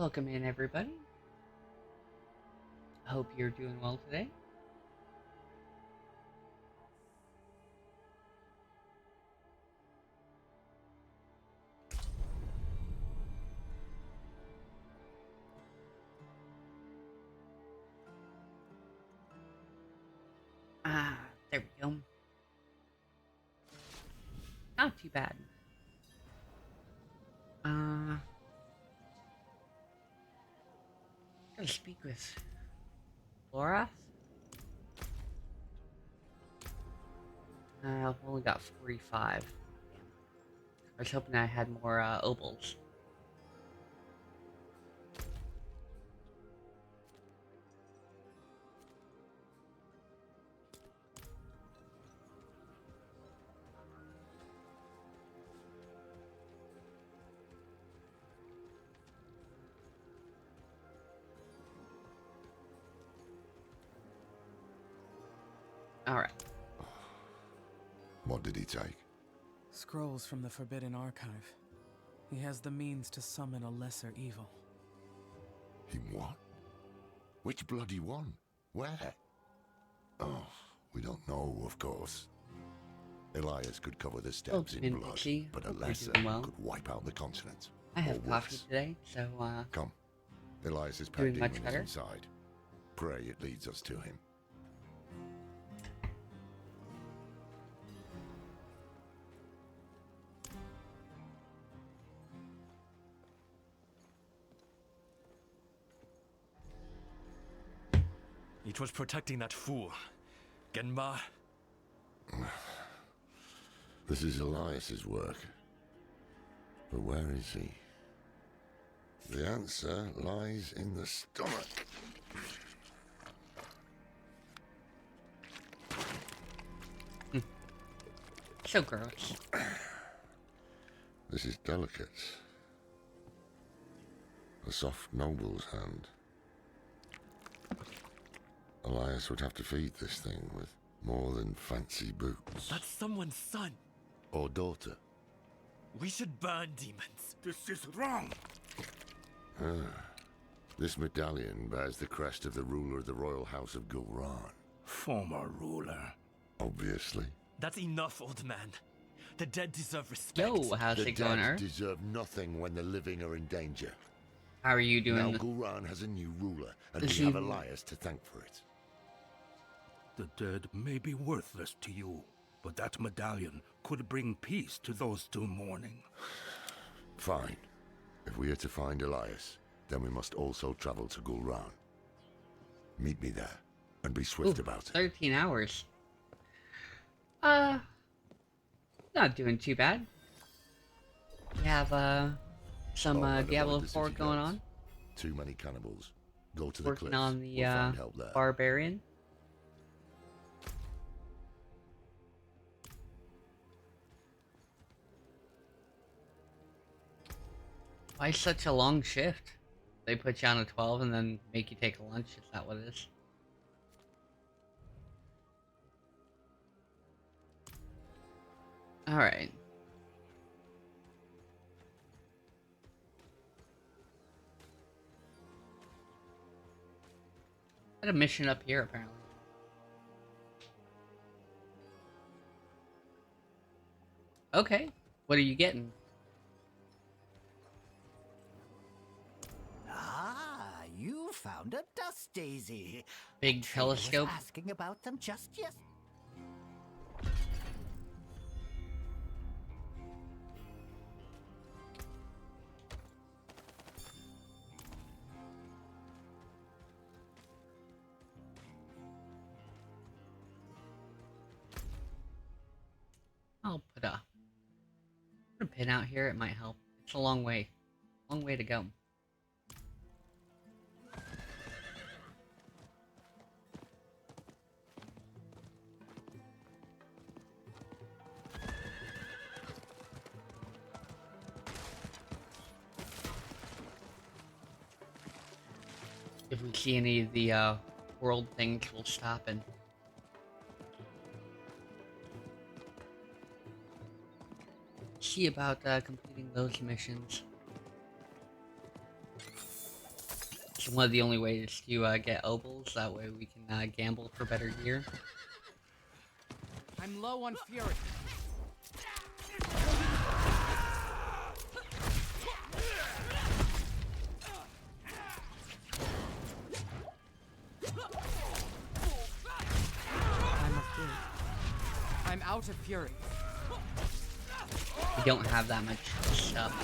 Welcome in, everybody. Hope you're doing well today. There we go. Not too bad. Gotta speak with Laura. I've only got 45. I was hoping I had more obols. Alright. What did he take? Scrolls from the Forbidden Archive. He has the means to summon a lesser evil. He what? Which bloody one? Where? Oh, we don't know, of course. Elias could cover the steps in blood, but a lesser could wipe out the continent. I have coffee today, so Come. Elias's doing much parademon is better. inside. Pray it leads us to him. It was protecting that fool. Genma. This is Elias's work. But where is he? The answer lies in the stomach. So gross. This is delicate. A soft noble's hand. Elias would have to feed this thing with more than fancy boots. That's someone's son. Or daughter. We should burn demons. This is wrong. This medallion bears the crest of the ruler of the royal house of Kharun. Former ruler. Obviously. That's enough, old man. The dead deserve respect. Yo, how's The it going, dead Earth? deserve nothing when the living are in danger. How are you Now doing? Kharun has a new ruler, and Is we have he- Elias to thank for it. The dead may be worthless to you, but that medallion could bring peace to those still mourning. Fine. If we are to find Elias, then we must also travel to Kharun. Meet me there, and be swift about it. 13 hours. Not doing too bad. We have, some, Oh, and Diablo avoid the 4 city going guards. on. Too many cannibals. Go to the Working cliffs. on the, We'll find help there. Barbarian. Why such a long shift? They put you on a 12 and then make you take a lunch. Is that what it is? Alright. Got a mission up here, apparently. Okay. What are you getting? Ah, you found a dust daisy. Big Trina was telescope? asking about them just yes. I'll put a pin out here. It might help. It's a long way to go. If we see any of the world things, we'll stop and see about completing those missions. It's one of the only ways to get obols. That way we can gamble for better gear. I'm low on fury. I'm afraid. I'm out of fury. We don't have that much stuff.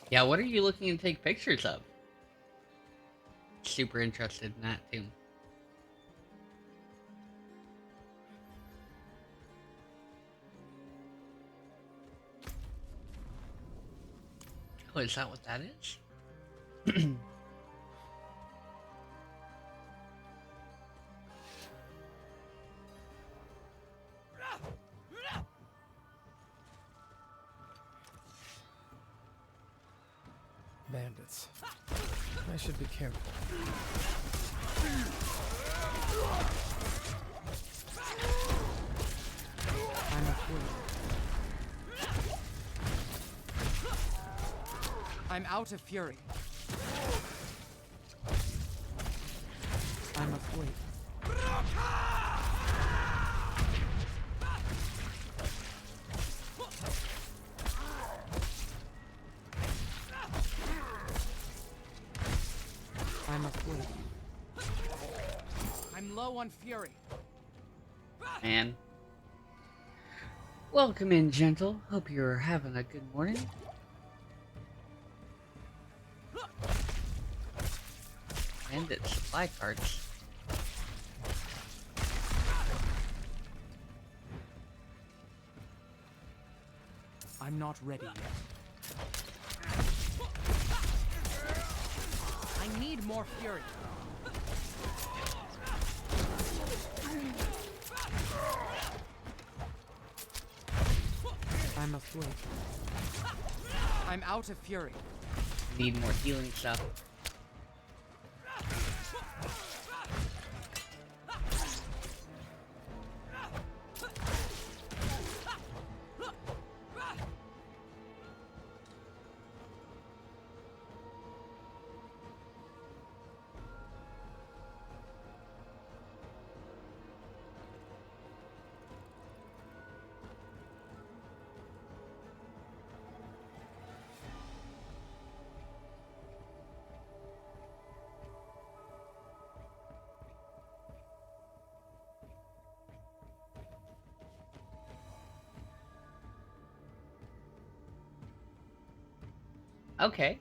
Yeah, what are you looking to take pictures of? Super interested in that too. Oh, is that what that is? Bandits. I should be careful. I'm afraid. I'm out of fury. I'm afraid. I'm afraid. I'm low on fury. Man. Welcome in, gentle. Hope you're having a good morning. Bandit supply cards. I'm not ready yet. I need more fury. I'm afraid. I'm out of fury. Need more healing stuff. Okay.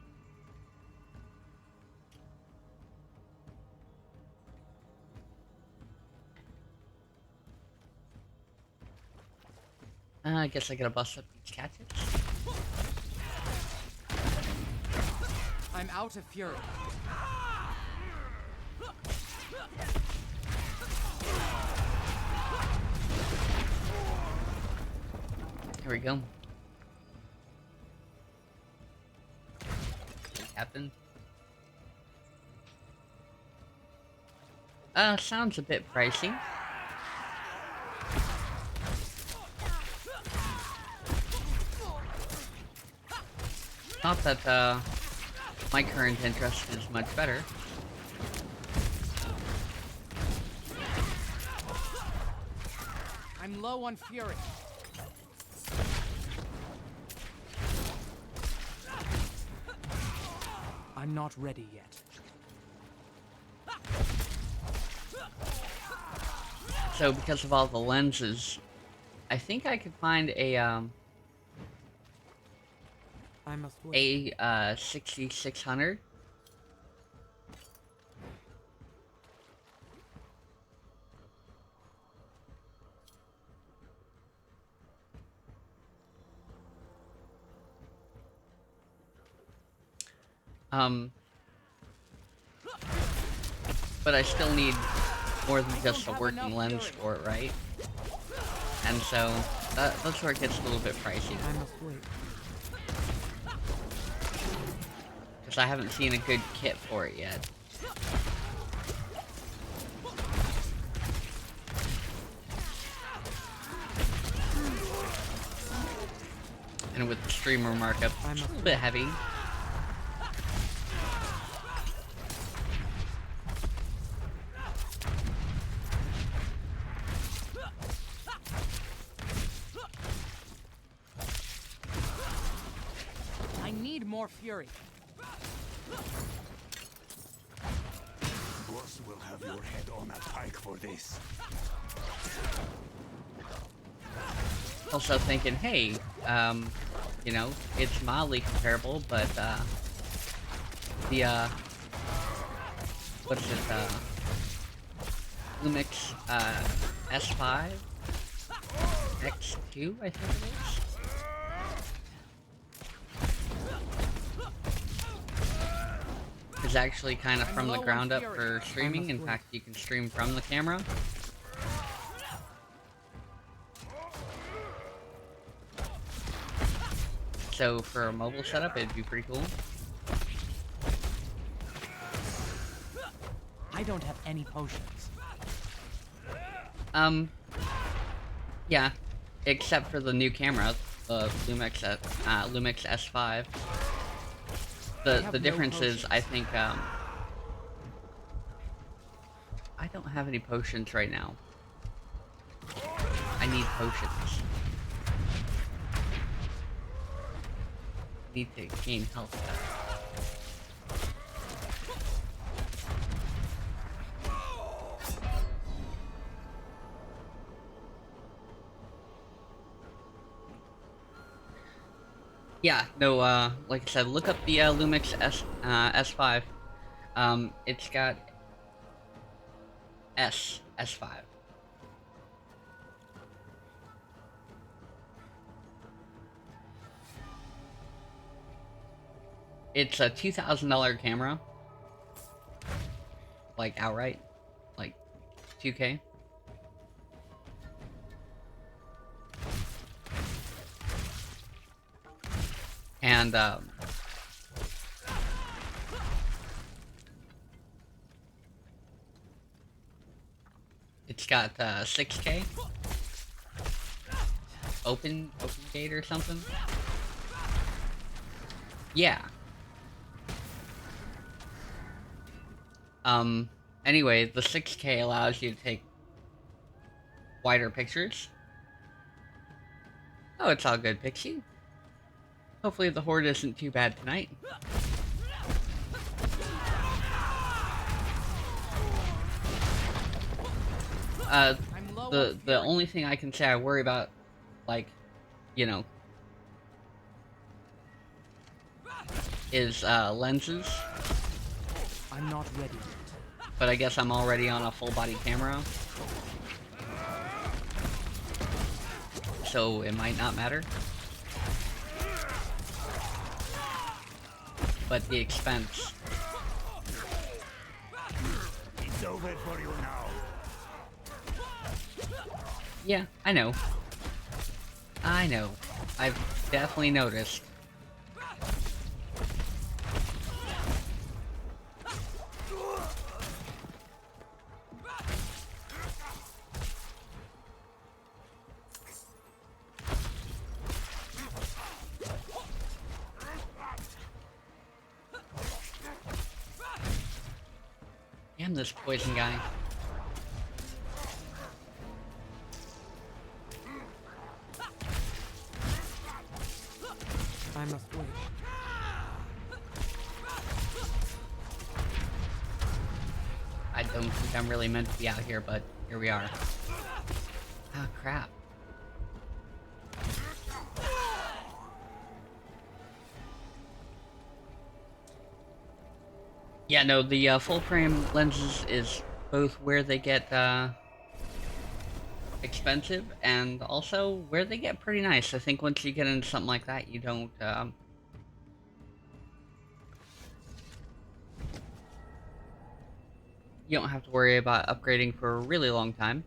I guess I gotta bust up these catches. I'm out of fury. Here we go. Captain. Sounds a bit pricey. Not that, my current interest is much better. I'm low on fury. I'm not ready yet. So because of all the lenses, I think I could find a, I'm afraid. 6600. But I still need more than just a working lens for it, right? And so, that's where it gets a little bit pricey. I'm afraid. Because I haven't seen a good kit for it yet. And with the streamer markup, it's a little bit heavy. I need more fury. Boss will have your head on a pike for this. Also thinking, hey, you know, it's mildly comparable, but, what's it, Lumix, S5? X2, I think it is? Is actually kind of from the ground up for streaming. In fact, you can stream from the camera. So for a mobile setup, it'd be pretty cool. I don't have any potions. Yeah, except for the new camera, the Lumix S5. The difference is, I think, I don't have any potions right now. I need potions. Need to gain health back. Yeah, no, like I said, look up the Lumix S5. It's got S5. It's a $2,000 camera. Like, outright. Like, 2K. And, it's got, 6K. Open gate or something. Yeah. Anyway, the 6K allows you to take wider pictures. Oh, it's all good, Pixie. Hopefully the horde isn't too bad tonight. The only thing I can say I worry about, like, you know, is lenses. I'm not ready yet. But I guess I'm already on a full body camera. So it might not matter. But the expense. It's over for you now. Yeah, I know. I know. I've definitely noticed. Damn this poison guy. I must wait. I don't think I'm really meant to be out here, but here we are. Oh, crap. Yeah, no, the full frame lenses is both where they get expensive and also where they get pretty nice. I think once you get into something like that, you don't have to worry about upgrading for a really long time.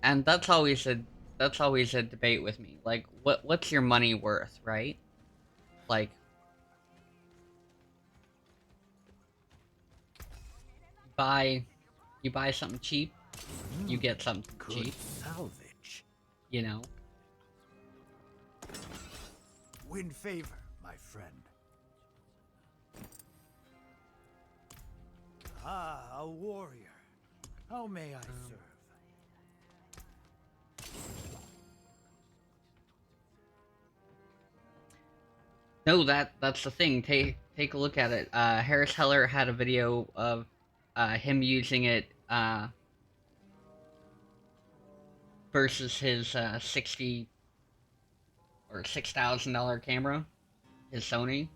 And that's always a debate with me. Like, what's your money worth, right? Like, you buy something cheap, you get something Good cheap, salvage. you know? win favor, my friend. Ah, a warrior. How may I serve? No, that's the thing. Take a look at it. Harris Heller had a video of him using it versus his 60 or $6,000 camera, his Sony.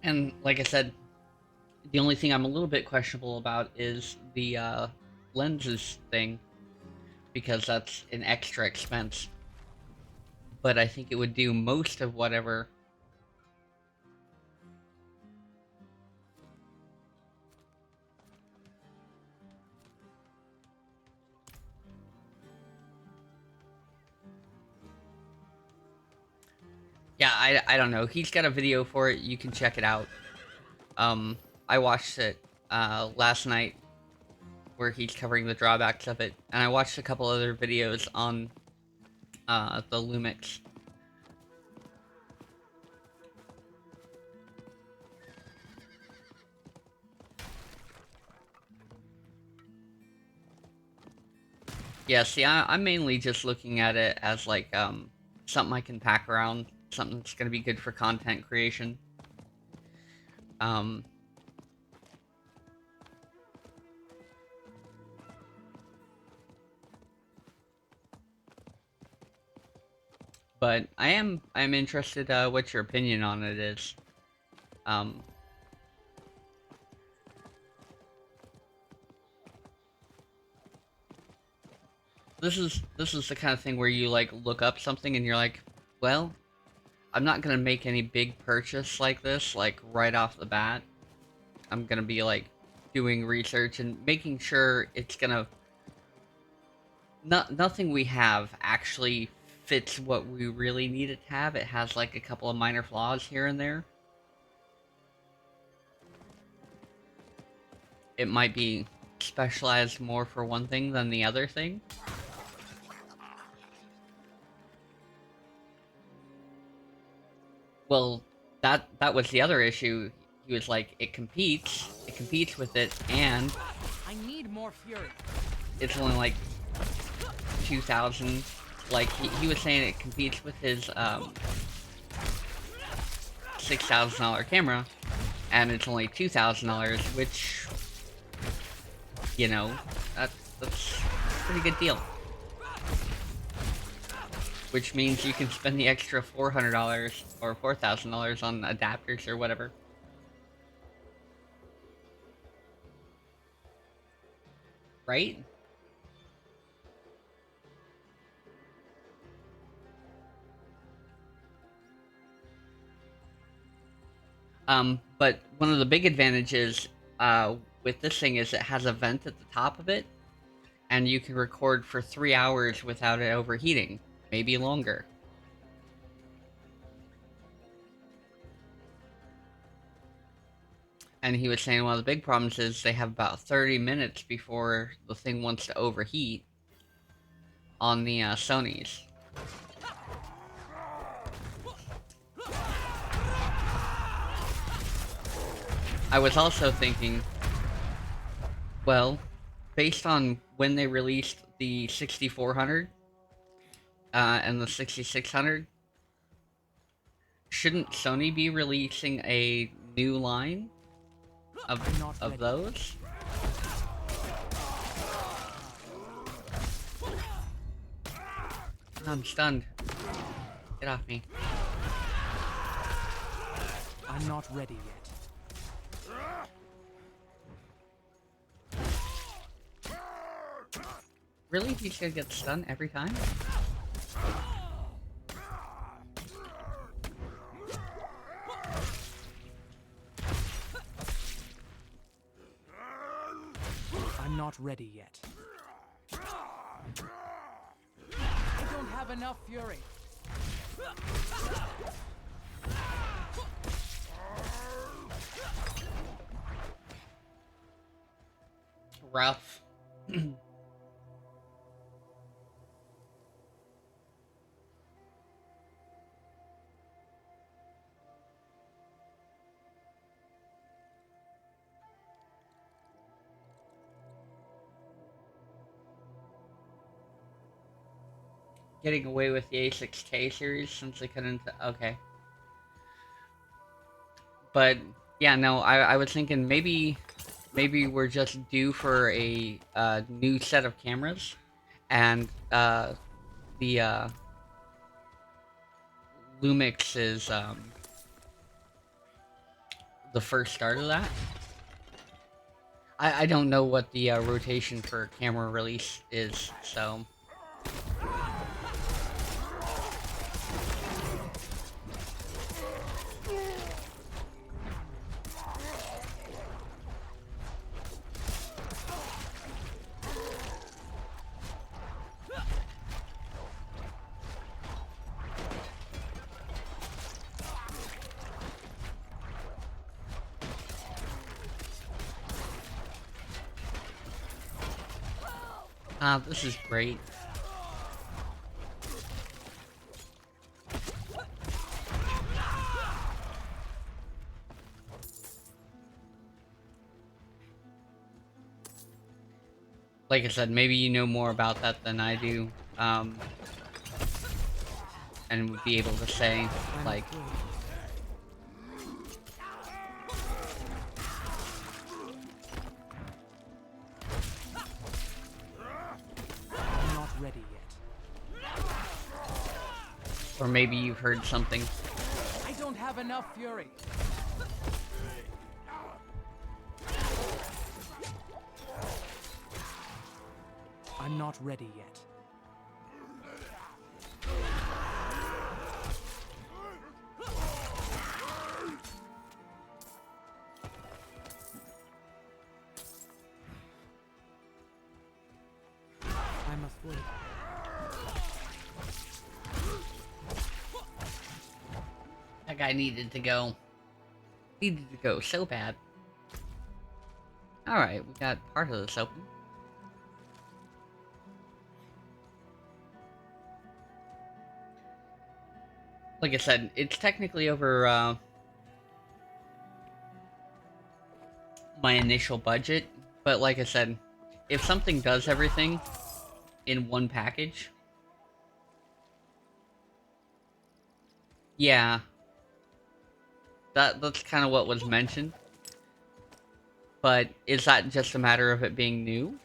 And like I said, the only thing I'm a little bit questionable about is the lenses thing, because that's an extra expense. But I think it would do most of whatever. Yeah, I don't know. He's got a video for it. You can check it out. I watched it last night, where he's covering the drawbacks of it, and I watched a couple other videos on the Lumix. Yeah, see, I'm mainly just looking at it as like something I can pack around, something that's gonna be good for content creation. But I'm interested what your opinion on it is. This is the kind of thing where you like look up something and you're like, well, I'm not gonna make any big purchase like this, like right off the bat. I'm gonna be like doing research and making sure it's gonna nothing we have actually fits what we really need it to have. It has like a couple of minor flaws here and there. It might be specialized more for one thing than the other thing. Well, that was the other issue. He was like, it competes with it, and I need more fury. it's only like 2,000. Like he was saying, it competes with his $6,000 camera, and it's only $2,000, which, you know, that's a pretty good deal. Which means you can spend the extra $400 or $4,000 on adapters or whatever. Right? But one of the big advantages with this thing is it has a vent at the top of it, and you can record for 3 hours without it overheating. Maybe longer. And he was saying one of the big problems is they have about 30 minutes before the thing wants to overheat on the Sonys. I was also thinking, well, based on when they released the 6400 and the 6600, shouldn't Sony be releasing a new line of those? I'm stunned. Get off me. I'm not ready yet. Really? He's gonna get stunned every time? I'm not ready yet. I don't have enough fury. rough. Getting away with the A6K series since they couldn't. Okay. But yeah, no, I was thinking maybe we're just due for a new set of cameras, and the Lumix is the first start of that. I don't know what the rotation for camera release is, so. This is great. Like I said, maybe you know more about that than I do, and would be able to say, like... I'm not ready yet. Or maybe you've heard something. I don't have enough fury. I'm not ready yet. I must wait. That guy needed to go. Needed to go so bad. Alright, we got part of this open. Like I said, it's technically over my initial budget, but like I said, if something does everything in one package, yeah, that's kind of what was mentioned. But is that just a matter of it being new?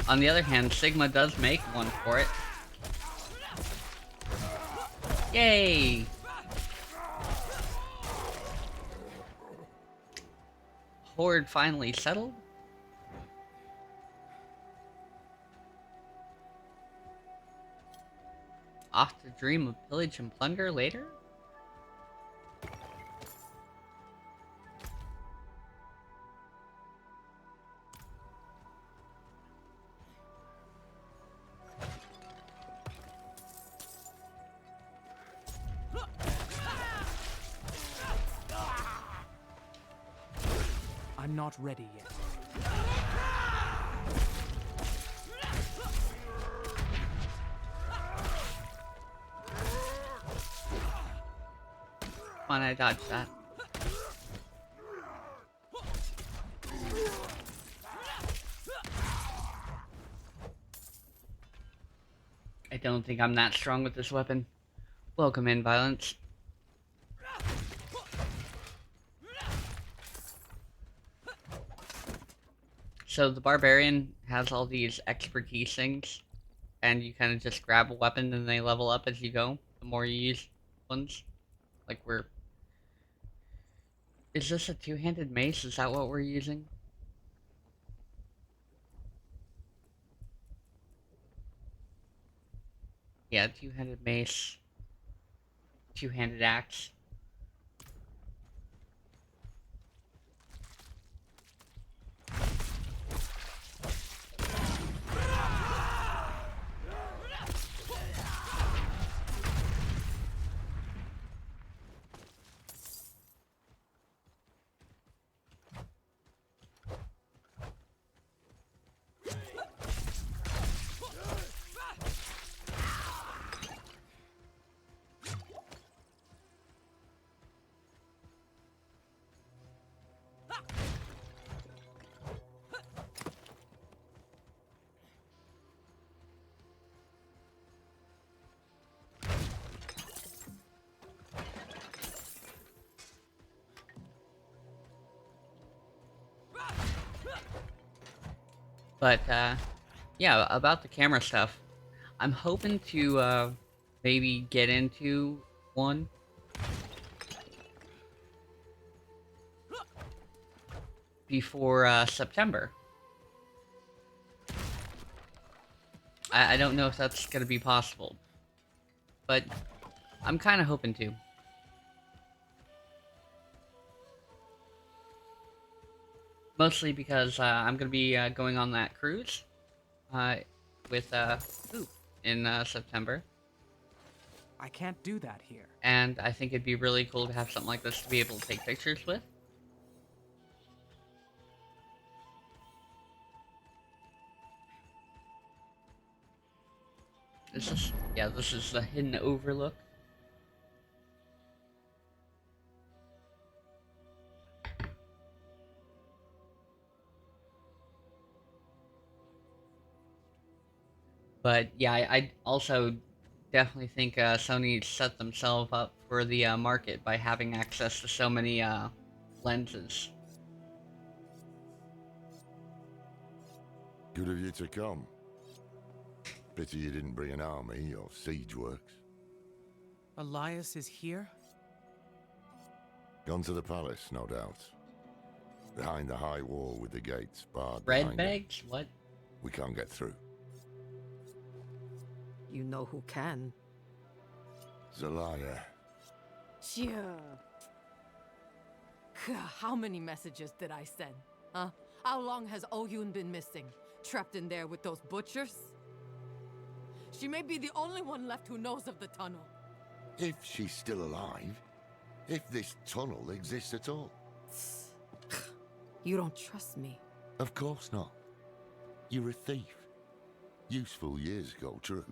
On the other hand, Sigma does make one for it. Yay! Horde finally settled. Off to dream of pillage and plunder later? I'm not ready yet. Come on, I dodged that. I don't think I'm that strong with this weapon. Welcome in, violence. So the Barbarian has all these expertise things, and you kind of just grab a weapon and they level up as you go, the more you use ones. Like we're... Is this a two-handed mace? Is that what we're using? Yeah, two-handed mace. Two-handed axe. But yeah, about the camera stuff, I'm hoping to maybe get into one before September. I don't know if that's gonna be possible, but I'm kind of hoping to. Mostly because I'm gonna be going on that cruise uh, with Oop in September. I can't do that here. And I think it'd be really cool to have something like this to be able to take pictures with. This is the hidden overlook. But yeah, I also definitely think Sony set themselves up for the market by having access to so many lenses. Good of you to come. Pity you didn't bring an army or siege works. Elias is here? Gone to the palace, no doubt. Behind the high wall with the gates barred Red behind it. bags? What? We can't get through. You know who can. Zelaya. Sure. How many messages did I send? Huh? How long has Oyun been missing? Trapped in there with those butchers? She may be the only one left who knows of the tunnel. If she's still alive. If this tunnel exists at all. You don't trust me. Of course not. You're a thief. Useful years ago, true.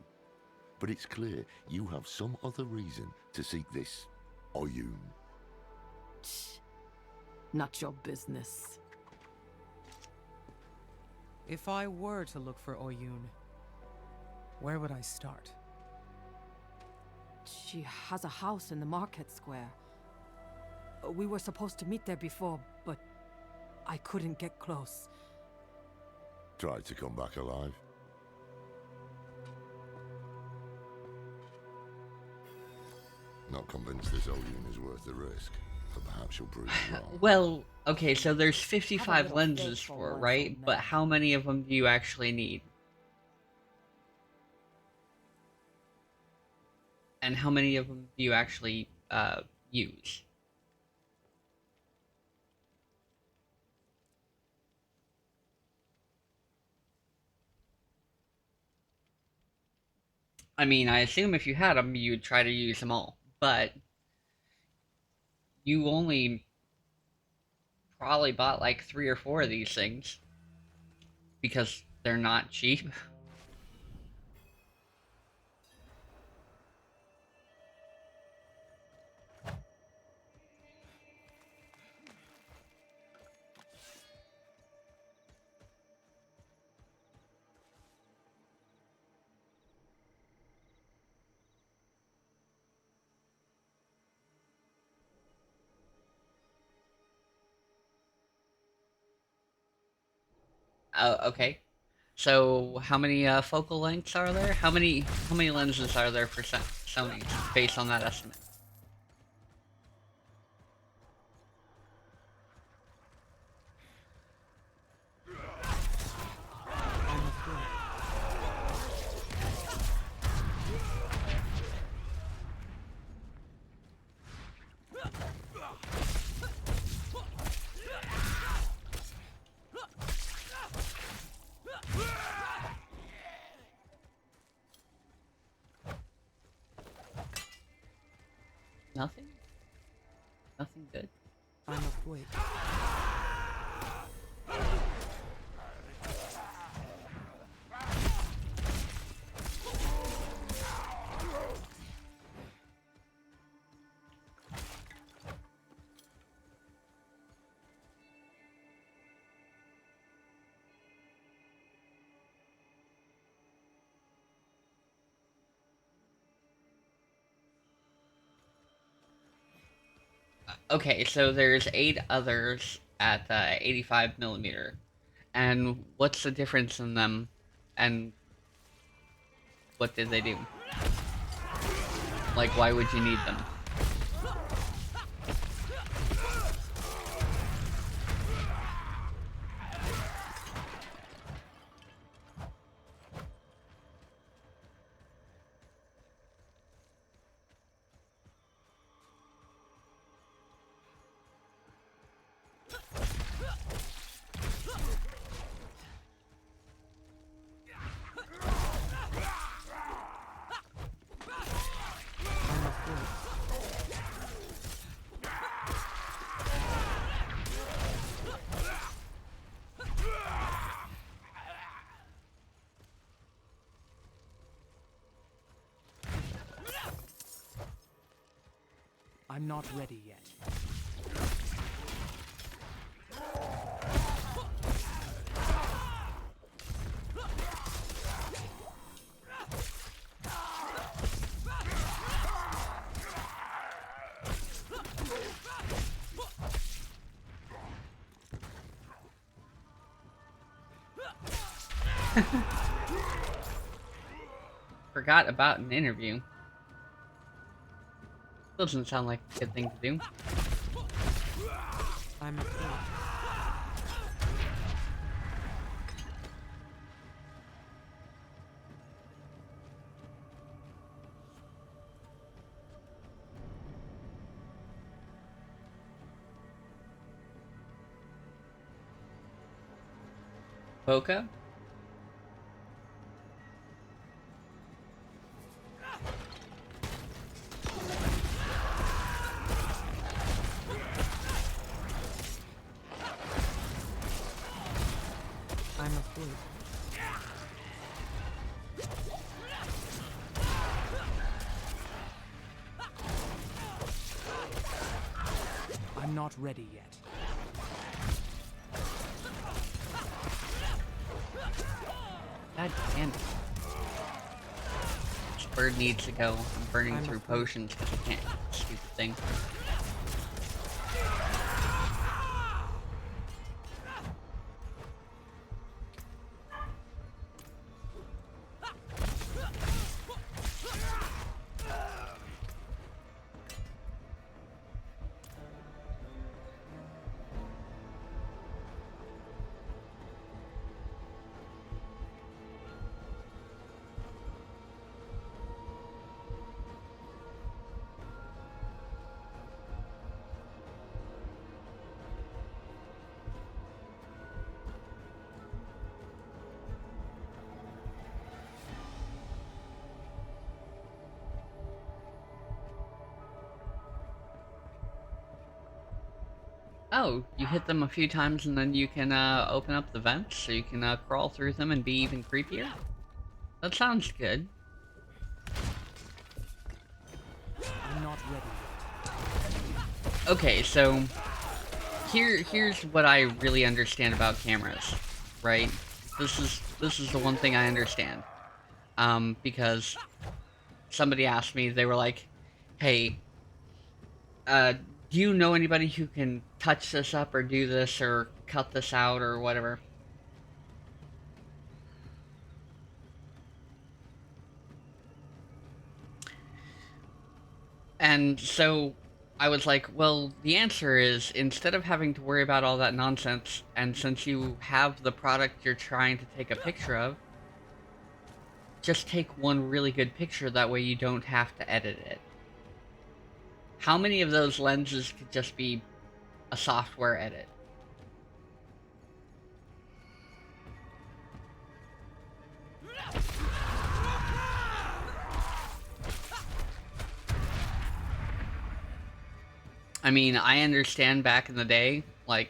But it's clear you have some other reason to seek this Oyun. Not your business. If I were to look for Oyun, where would I start? She has a house in the market square. We were supposed to meet there before, but I couldn't get close. Tried to come back alive. Not convinced this Oyun is worth the risk, but perhaps you'll prove me wrong. Well, okay, so there's 55 little lenses faithful for it, ones right? on But that. how many of them do you actually need? And how many of them do you actually use? I mean, I assume if you had them, you'd try to use them all. But you only probably bought like 3 or 4 of these things. Because they're not cheap. Okay. So how many focal lengths are there? How many lenses are there for Sony based on that estimate? I'm afraid. Nothing? Nothing good? I'm afraid. Okay, so there's 8 others at 85 millimeter. And what's the difference in them? And what did they do? Like, why would you need them? I'm not ready yet. Forgot about an interview. Doesn't sound like a good thing to do. I'm afraid. Boca? I'm afraid. I'm not ready yet. God damn it. This bird needs to go. I'm burning I'm through afraid. potions because I can't. Stupid thing. Oh, you hit them a few times and then you can open up the vents so you can crawl through them and be even creepier? That sounds good. I'm not ready yet. Okay, so here's what I really understand about cameras, right? This is the one thing I understand. Because somebody asked me, they were like, "Hey, do you know anybody who can touch this up or do this or cut this out or whatever?" And so I was like, well, the answer is, instead of having to worry about all that nonsense, and since you have the product you're trying to take a picture of, just take one really good picture, that way you don't have to edit it. How many of those lenses could just be a software edit? I mean, I understand back in the day, like,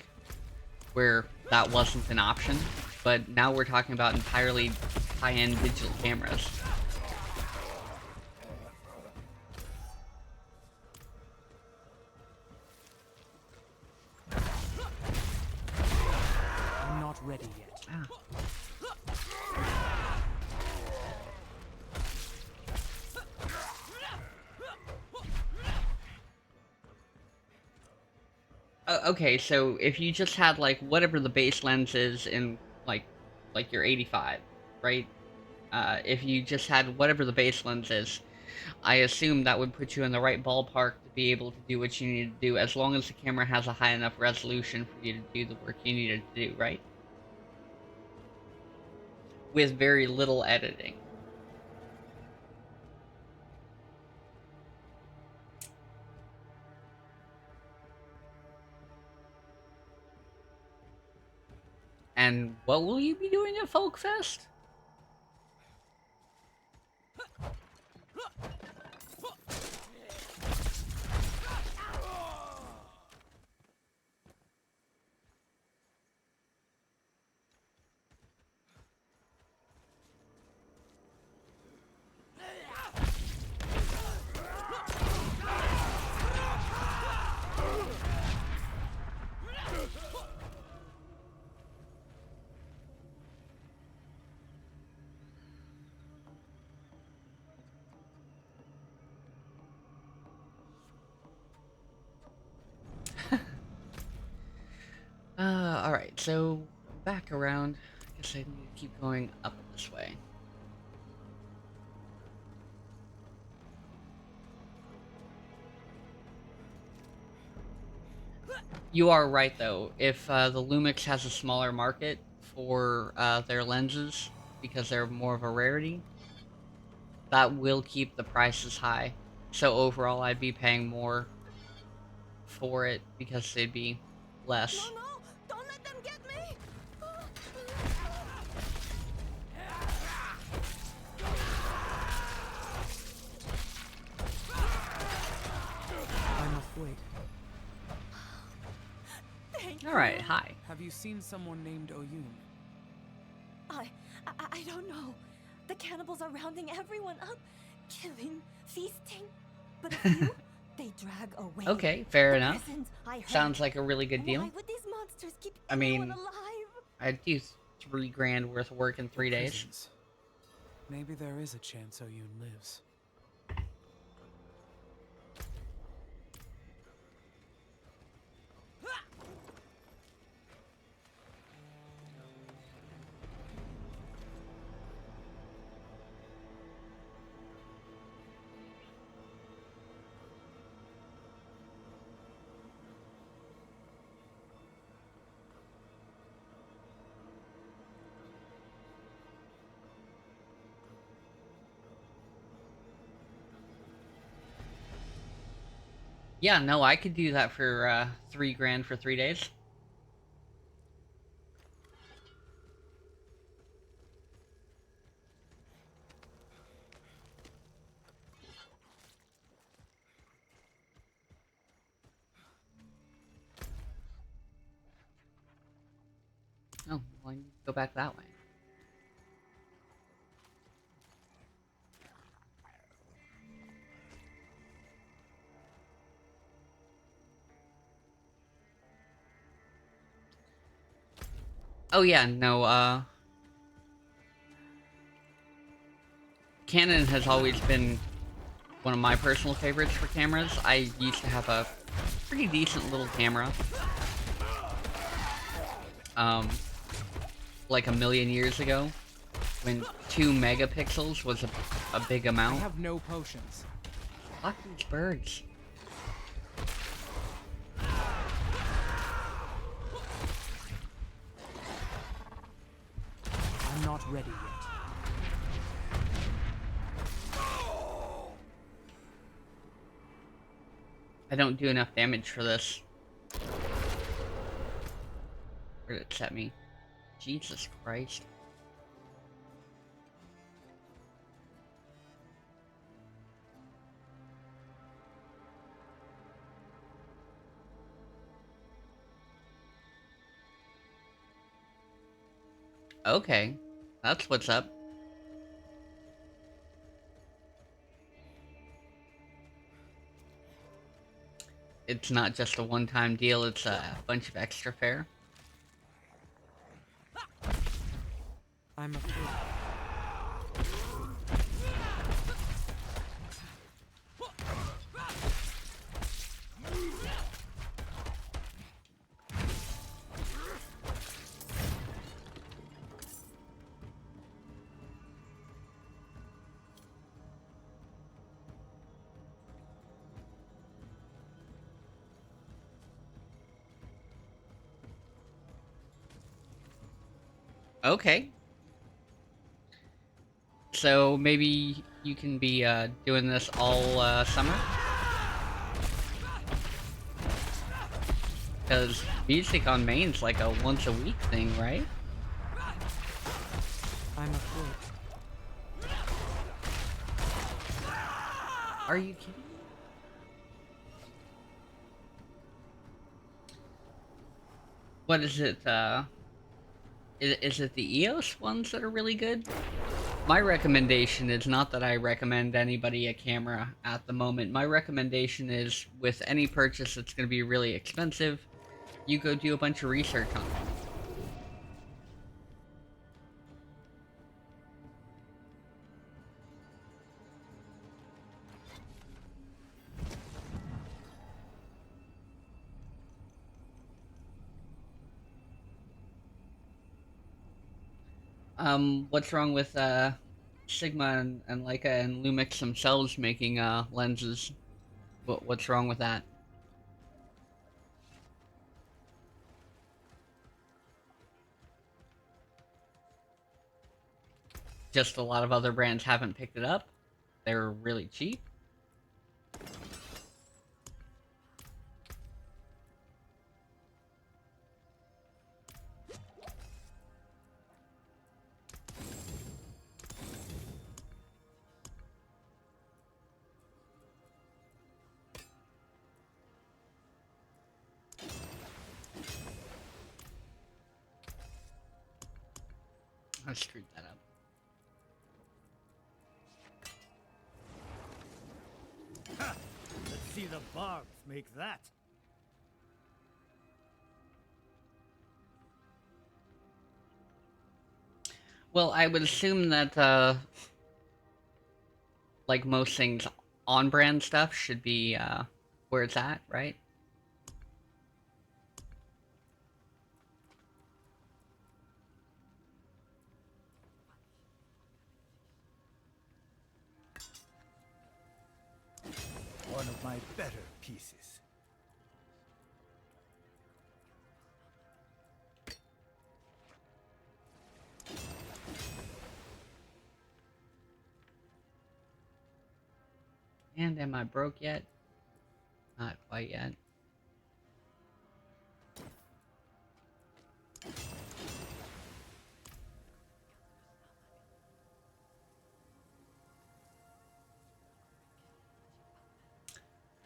where that wasn't an option, but now we're talking about entirely high-end digital cameras. I'm not ready yet. Ah. Okay, so if you just had, like, whatever the base lens is in like your 85, right? If you just had whatever the base lens is, I assume that would put you in the right ballpark to be able to do what you need to do, as long as the camera has a high enough resolution for you to do the work you needed to do, right? With very little editing. And what will you be doing at Folkfest? Alright, so back around. I guess I need to keep going up this way. You are right, though. If the Lumix has a smaller market for their lenses, because they're more of a rarity, that will keep the prices high. So overall, I'd be paying more for it because they'd be less. No, don't let them get me! I must wait. Thank Alright, you. hi. Have you seen someone named Oyun? I don't know. The cannibals are rounding everyone up, killing, feasting. But a few, they drag away. Okay, fair The enough. prisons, I heard. Sounds like a really good deal. Why would these monsters keep I anyone mean, alive? I'd do $3,000 worth of work in 3 days. Prisons. Maybe there is a chance Oyun lives. Yeah, no, I could do that for $3,000 for 3 days. Oh, well, I need to go back that way. Oh yeah, no, Canon has always been one of my personal favorites for cameras. I used to have a pretty decent little camera. Like a million years ago, when 2 megapixels was a big I amount. have no potions. Fuck these birds. I'm not ready yet. I don't do enough damage for this. Where did it set me? Jesus Christ. Okay, that's what's up. It's not just a one-time deal, it's a bunch of extra fare. I'm afraid. Okay. So maybe you can be doing this all summer? Because music on main's like a once a week thing, right? I'm afraid. Are you kidding me? What is it, is it the EOS ones that are really good? My recommendation is not that I recommend anybody a camera at the moment. My recommendation is with any purchase that's going to be really expensive, you go do a bunch of research on it. What's wrong with, Sigma and Leica and Lumix themselves making, lenses? What's wrong with that? Just a lot of other brands haven't picked it up? They're really cheap? I screwed that up. Let's see the barbs make that. Well, I would assume that, like most things, on-brand stuff should be, where it's at, right? One of my better pieces. And am I broke yet? Not quite yet.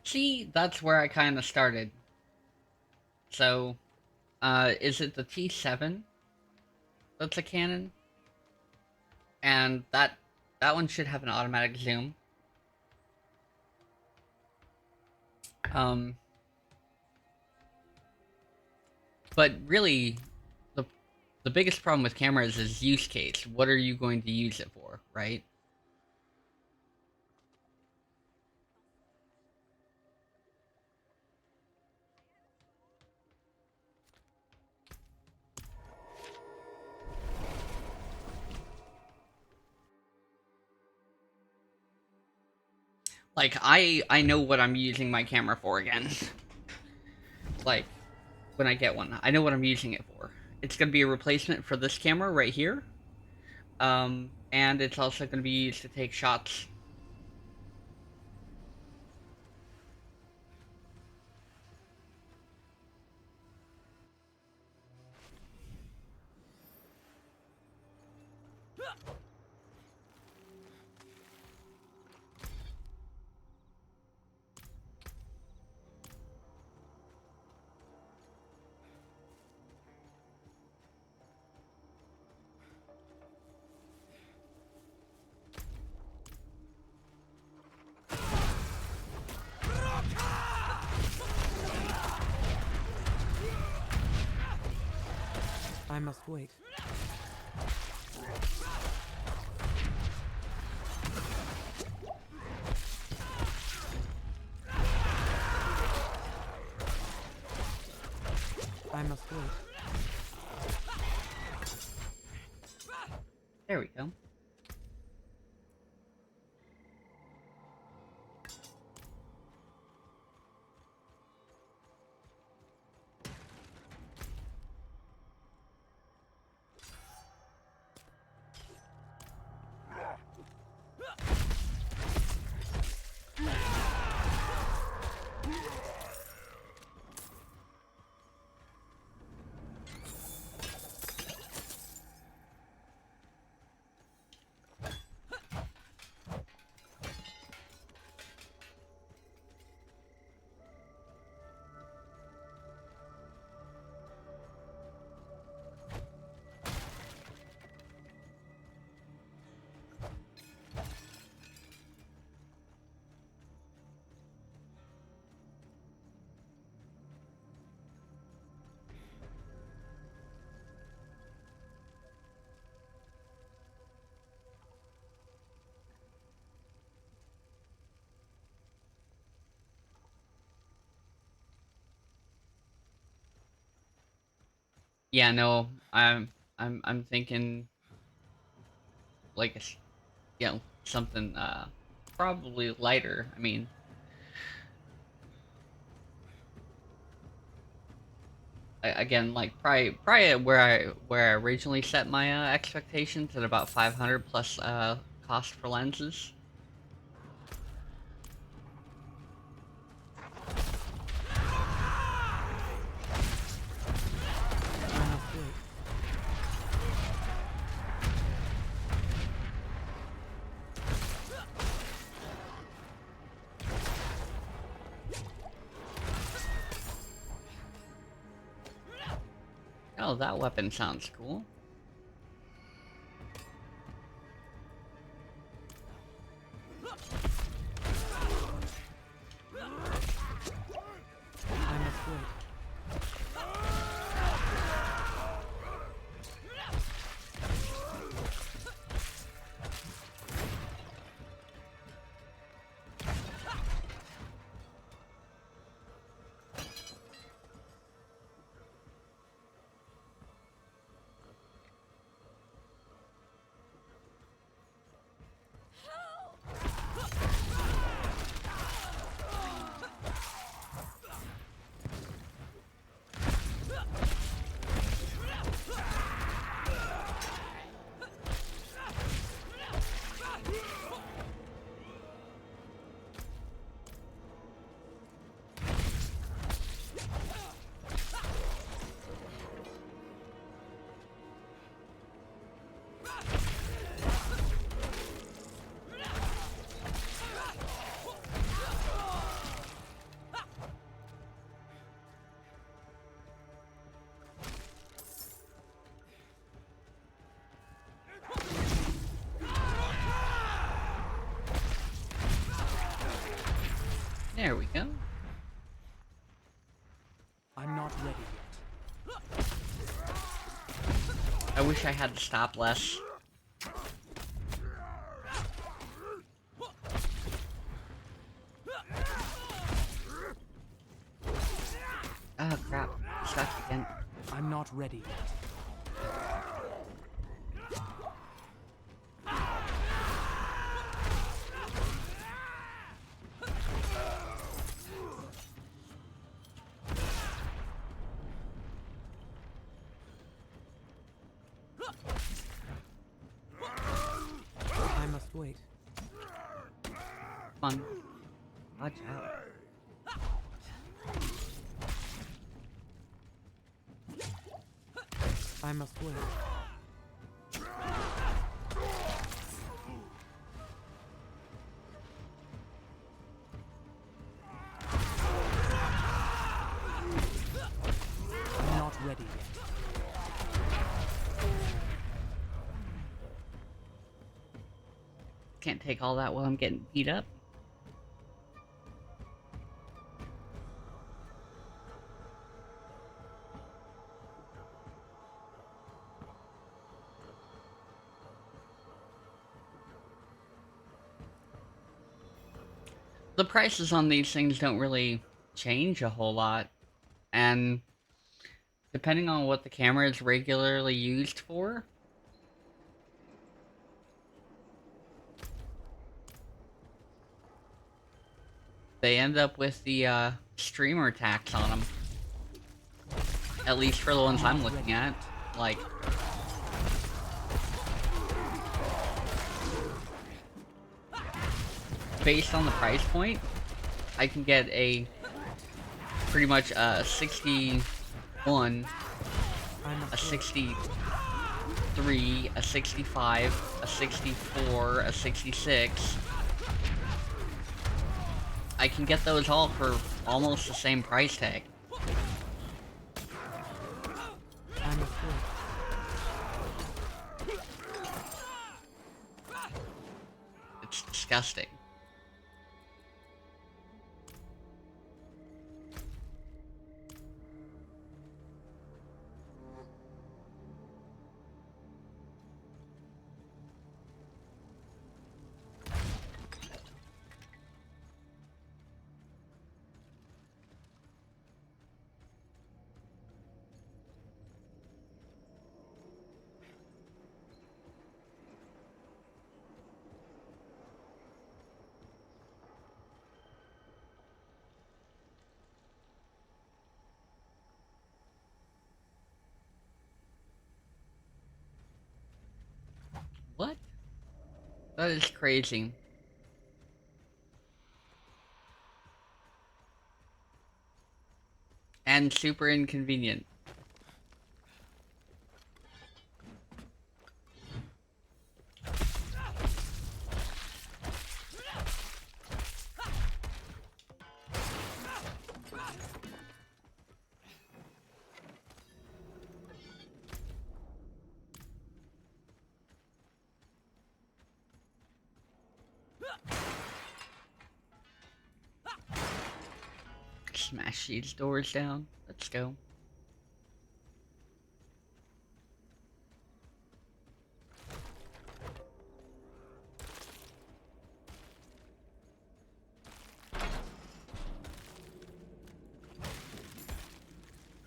See, that's where I kind of started. So, is it the T7 that's a Canon? And that one should have an automatic zoom. But really, the biggest problem with cameras is use case. What are you going to use it for, right? Like, I know what I'm using my camera for again. Like, when I get one, I know what I'm using it for. It's going to be a replacement for this camera right here. And it's also going to be used to take shots. I must wait. I must wait. There we go. Yeah, no, I'm thinking like something probably lighter. I mean, again, like probably where I originally set my expectations at about 500 plus cost for lenses. Oh, that weapon sounds cool. I must wait. There we go. I'm not ready yet. I wish I had to stop less. Oh crap, stuck again. I'm not ready yet. I must wait. Come on. Watch out. I must wait. I'm not ready yet. Can't take all that while I'm getting beat up. The prices on these things don't really change a whole lot, and depending on what the camera is regularly used for, they end up with the streamer tax on them. At least for the ones I'm looking at. Like, based on the price point, I can get a pretty much a 61, a 63, a 65, a 64, a 66. I can get those all for almost the same price tag. I must wait. It's disgusting. What? That is crazy. And super inconvenient. Smash these doors down. Let's go.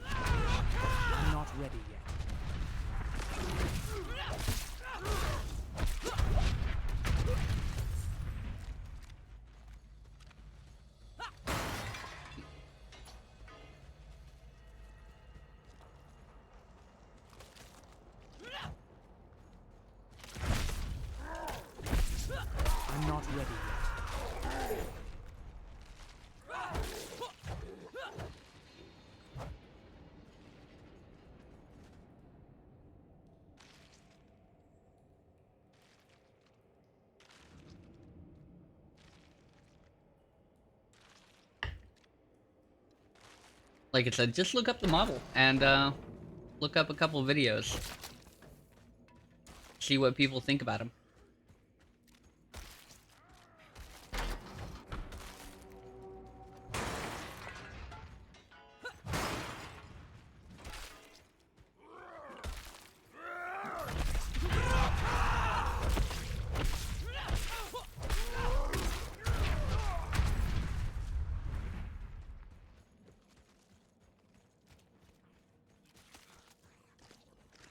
I'm not ready yet. I'm not ready yet. Like I said, just look up the model and look up a couple videos. See what people think about him.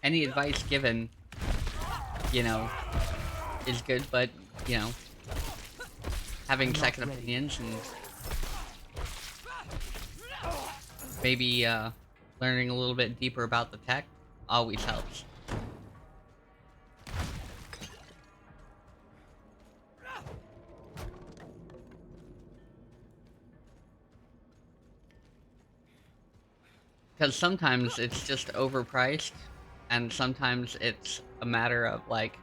Any advice given, you know, is good, but, you know, having second opinions and maybe learning a little bit deeper about the tech always helps. Because sometimes it's just overpriced, and sometimes it's a matter of, like,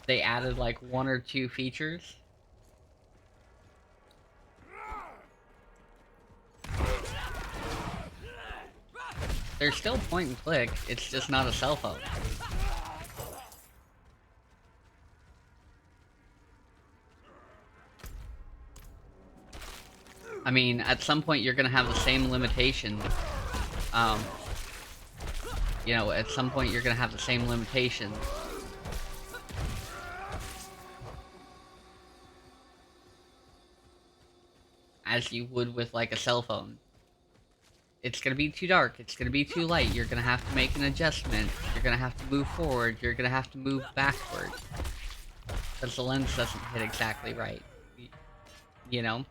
they added, like, 1 or 2 features. They're still point and click, it's just not a cell phone. I mean, at some point you're gonna have the same limitation. You know, at some point you're gonna have the same limitation. As you would with, like, a cell phone. It's gonna be too dark, it's gonna be too light, you're gonna have to make an adjustment, you're gonna have to move forward, you're gonna have to move backward. Because the lens doesn't hit exactly right. You know?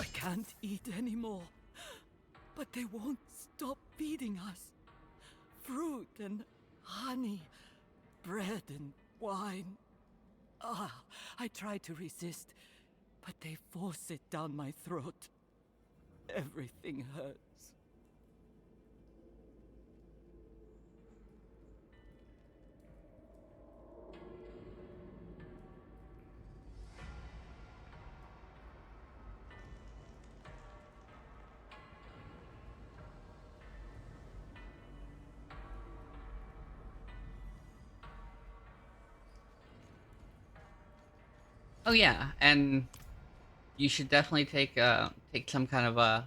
I can't eat anymore. But they won't stop feeding us. Fruit and honey, bread and wine. I try to resist, but they force it down my throat. Everything hurts. Oh yeah, and you should definitely take some kind of a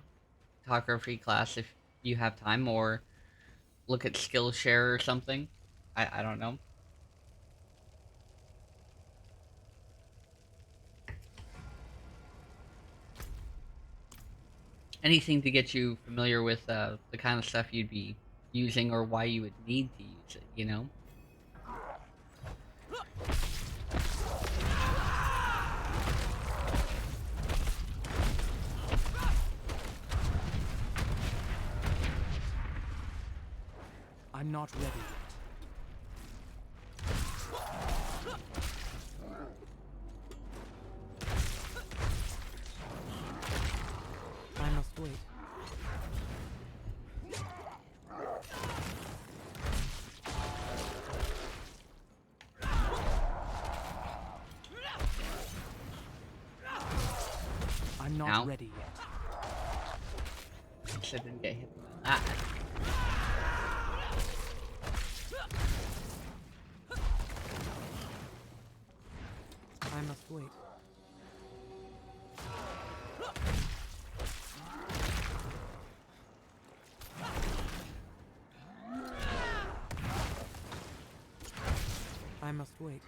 photography class if you have time, or look at Skillshare or something. I don't know. Anything to get you familiar with the kind of stuff you'd be using or why you would need to use it, you know? I'm not ready yet. not ready yet. I didn't get hit by that. I must wait. I must wait.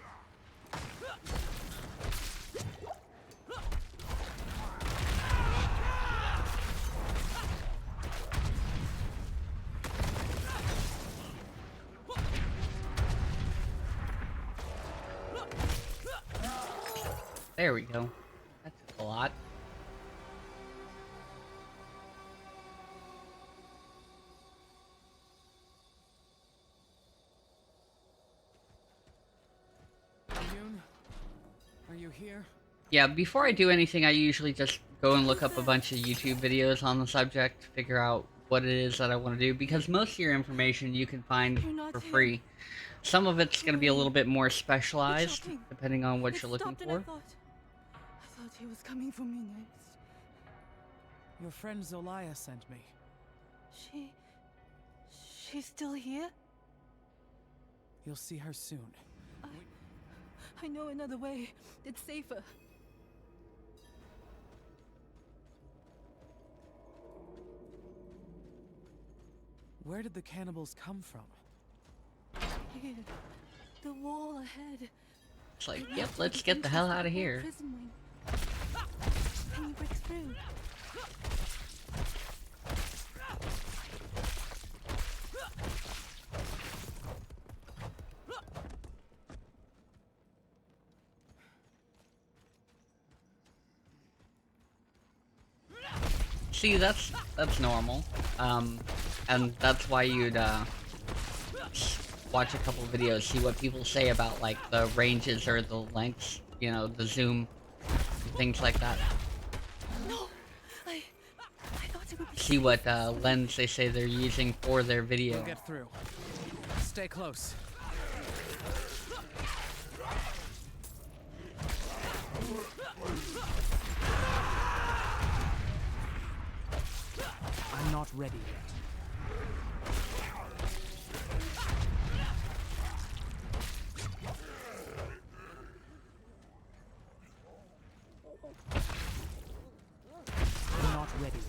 There we go. That took a lot. Yun, are you here? Yeah, before I do anything, I usually just go and look up a bunch of YouTube videos on the subject, figure out what it is that I want to do, because most of your information you can find for free. Some of it's going to be a little bit more specialized, depending on what you're looking for. I thought he was coming for me next. Your friend Zolaya sent me. She's still here? You'll see her soon. I know another way. It's safer. Where did the cannibals come from? Here. The wall ahead. It's like, yep, let's get the hell out of here. Prison wing. Can you break through? See, that's normal. And that's why you'd watch a couple videos, see what people say about like the ranges or the lengths, you know, the zoom, things like that. No, I thought it would be. See what lens they say they're using for their video. We'll get through. Stay close. I'm not ready yet. I'm not ready yet.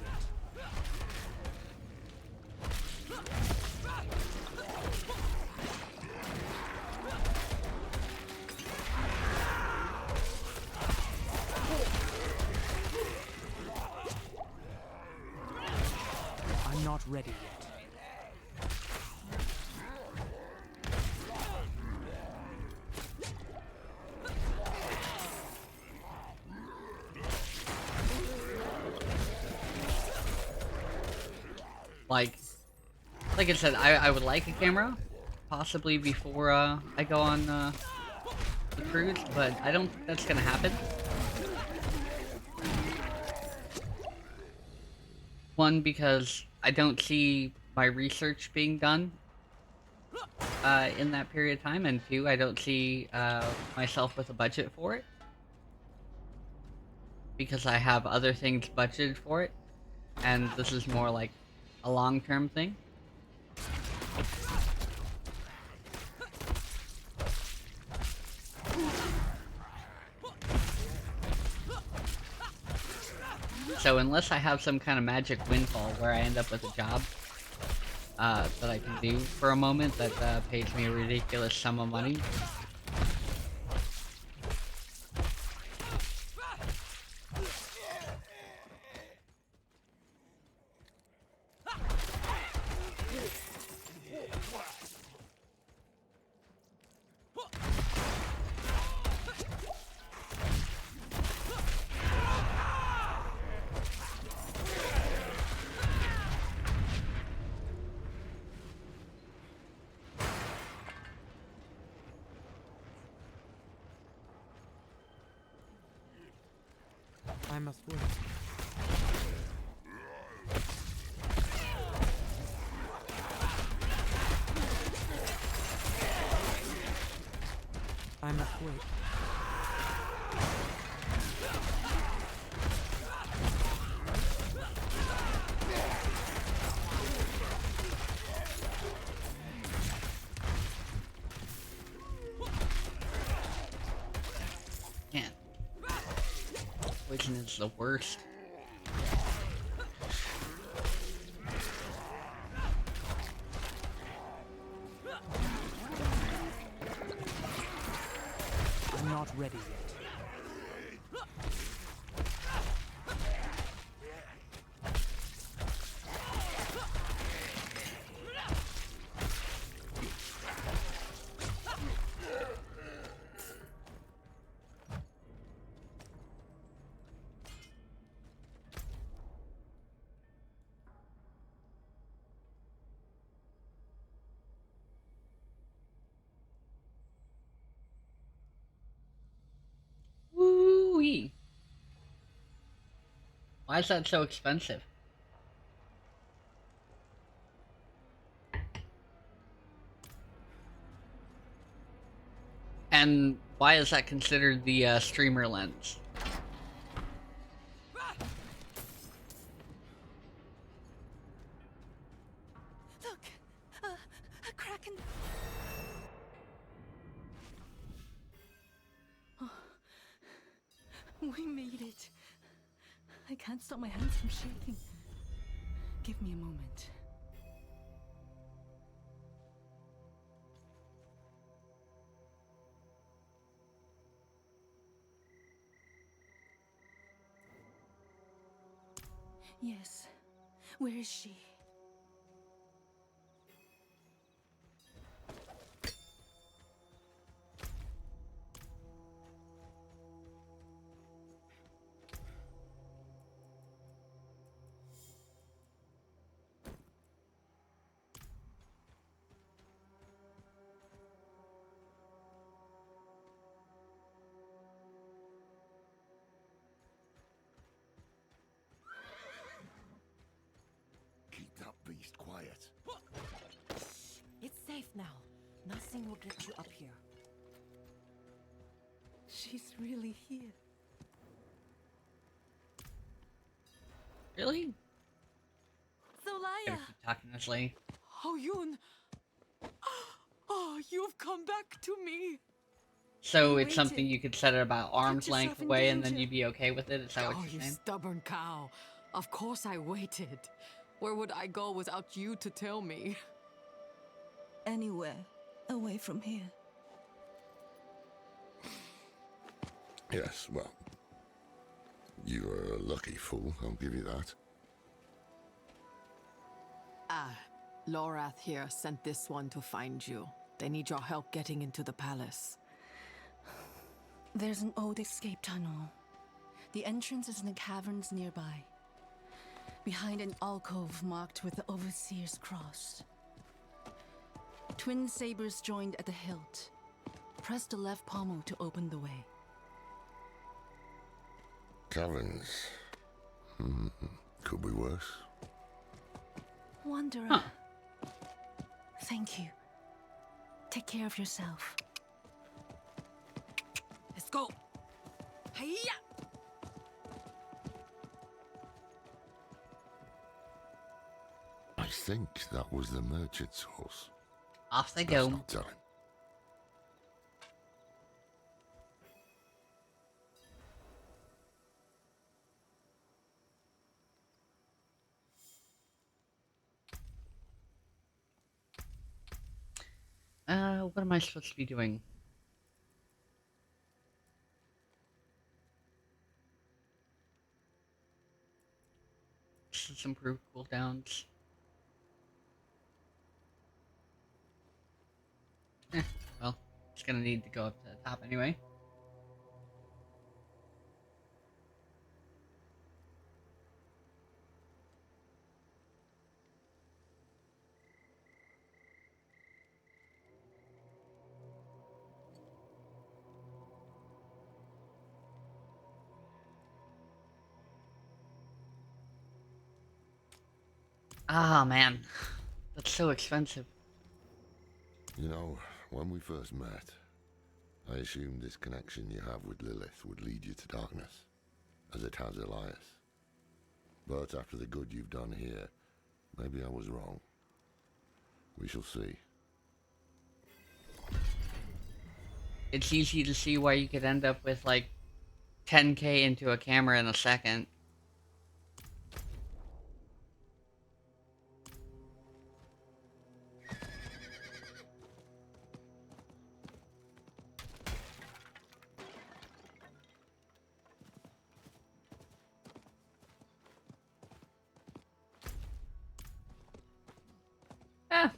I'm not ready yet. Like I said, I would like a camera, possibly before I go on the cruise, but I don't think that's gonna happen. One, because I don't see my research being done in that period of time, and two, I don't see myself with a budget for it, because I have other things budgeted for it, and this is more like a long-term thing. So unless I have some kind of magic windfall where I end up with a job that I can do for a moment that pays me a ridiculous sum of money, I must wait. I must wait. Kraken is the worst. I'm not ready yet. Woo-wee. Why is that so expensive? And why is that considered the streamer lens? Look, a kraken. Oh, we made it. I can't stop my hands from shaking. Give me a moment. Yes. Where is she? Keep that beast quiet. It's safe now. Nothing will get you up here. She's really here. Really? Solaya! Gotta keep talking this lady. Oh, Yun! Oh, you've come back to me! So You it's something waited. you could set it about arm's yourself length in away and then danger. you'd be okay with it? Is that what Oh, you're you saying? stubborn cow. Of course I waited. Where would I go without you to tell me? Anywhere away from here. Yes, well, you're a lucky fool, I'll give you that. Ah, Lorath here sent this one to find you. They need your help getting into the palace. There's an old escape tunnel. The entrance is in the caverns nearby. Behind an alcove marked with the Overseer's cross. Twin sabers joined at the hilt. Press the left pommel to open the way. Caverns. Could be worse. Wanderer. Huh. Thank you. Take care of yourself. Let's go! Hiya! I think that was the merchant's horse. Off they Let's go. not tell him. What am I supposed to be doing? This is improved cooldowns. Well, it's gonna need to go up to the top anyway. Ah, man. That's so expensive. You know, when we first met, I assumed this connection you have with Lilith would lead you to darkness, as it has Elias. But after the good you've done here, maybe I was wrong. We shall see. It's easy to see why you could end up with, like, 10K into a camera in a second.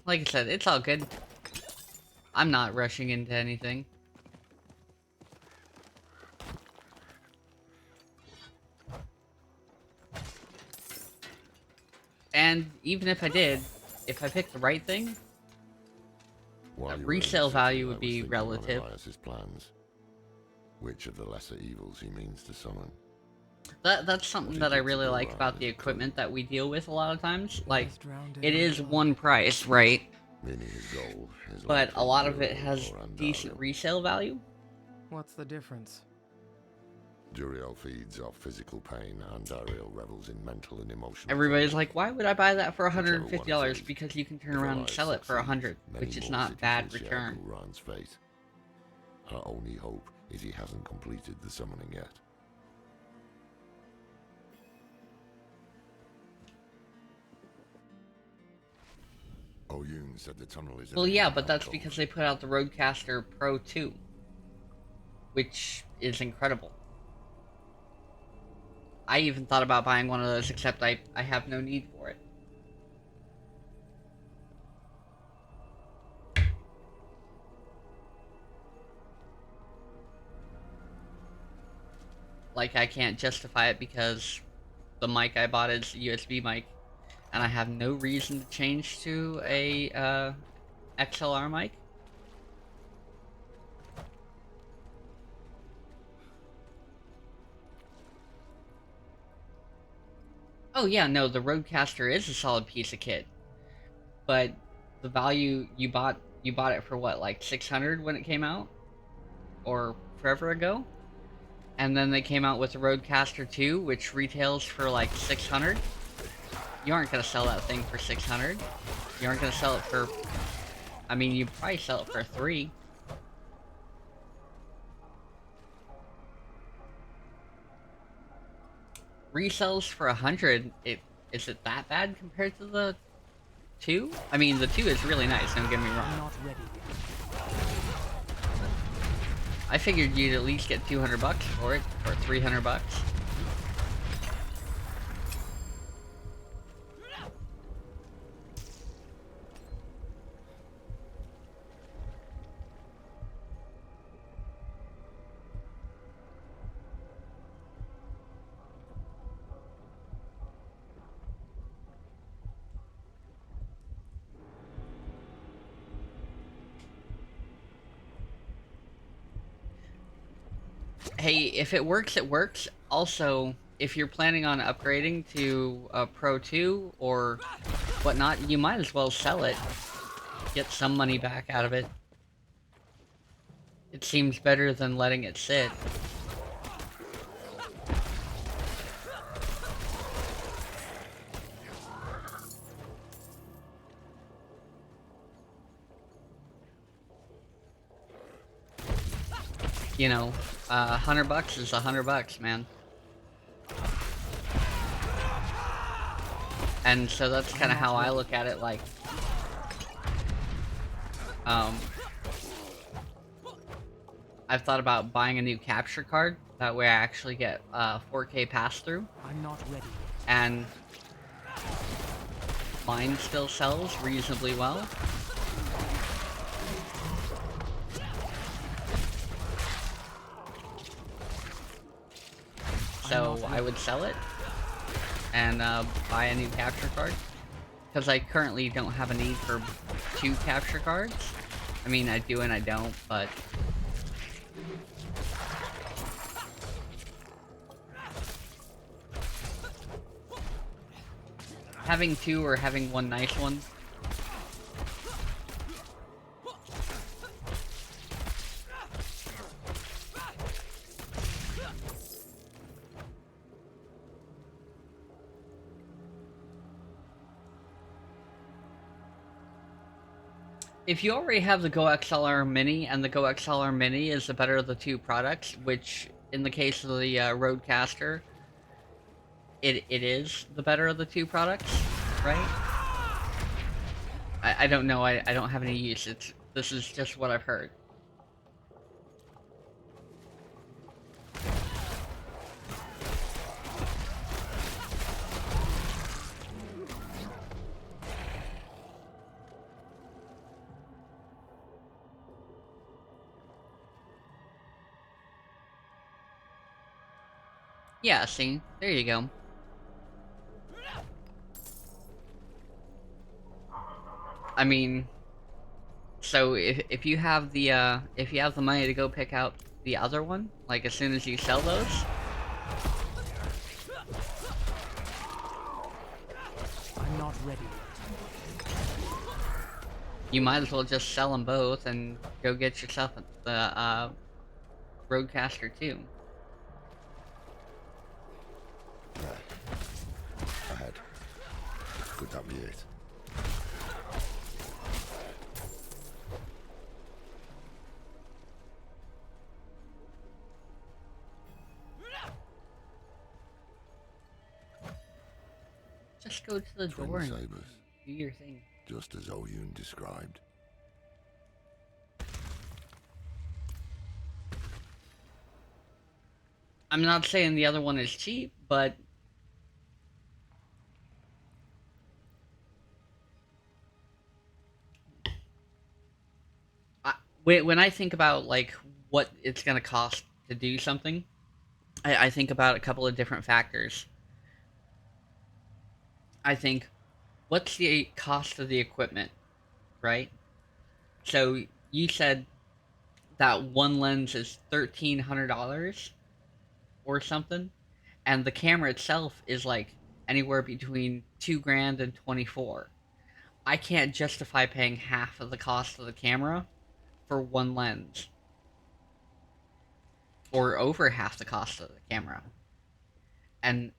Like I said, it's all good. I'm not rushing into anything. And even if I did, if I picked the right thing, resale value would be relative. Elias's plans. Which of the lesser evils he means to summon? That's something that I really like about the equipment that we deal with a lot of times. Like, it is one price, right? Meaning his goal is But a lot of it has decent resale value. What's the difference? Duriel feeds off physical pain, and Dariel revels in mental and emotional. Everybody's like, why would I buy that for $150? Because you can turn around and sell it for $100, which is not bad return. Our only hope is he hasn't completed the summoning yet. Oyun said the tunnel is. Well, yeah, but that's because they put out the Roadcaster Pro 2, which is incredible. I even thought about buying one of those, except I have no need for it. Like, I can't justify it because the mic I bought is a USB mic, and I have no reason to change to a XLR mic. Oh yeah, no, the Roadcaster is a solid piece of kit, but the value you bought it for what, like 600 when it came out, or forever ago, and then they came out with the Roadcaster 2, which retails for like 600. You aren't gonna sell that thing for 600. You aren't gonna sell it for. I mean, you probably sell it for 3. Resells for 100. Is it that bad compared to the 2? I mean, the 2 is really nice, don't get me wrong. Not ready. I figured you'd at least get 200 bucks for it, or 300 bucks. Hey, if it works, it works. Also, if you're planning on upgrading to a Pro 2 or whatnot, you might as well sell it. Get some money back out of it. It seems better than letting it sit. You know, $100 is $100, man. And so that's kind of how I look at it, like, I've thought about buying a new capture card. That way I actually get 4K pass-through. I'm not ready. And mine still sells reasonably well. So I would sell it and buy a new capture card, because I currently don't have a need for 2 capture cards. I mean, I do and I don't, but having 2 or having one nice one. If you already have the Go XLR Mini, and the Go XLR Mini is the better of the 2 products, which in the case of the Roadcaster, it is the better of the two products, right? I don't know. I don't have any use. This is just what I've heard. Yeah, see? There you go. I mean, so if you have the money to go pick out the other one, like as soon as you sell those, I'm not ready. you might as well just sell them both and go get yourself the Roadcaster too. Ahead. Could that be it? Just go to the Twin door and sabers, do your thing. just as Oyun described. I'm not saying the other one is cheap, but when I think about like what it's gonna cost to do something, I think about a couple of different factors. I think, what's the cost of the equipment, right? So you said that one lens is $1,300 or something, and the camera itself is like anywhere between 2 grand and 24. I can't justify paying half of the cost of the camera for one lens, or over half the cost of the camera, and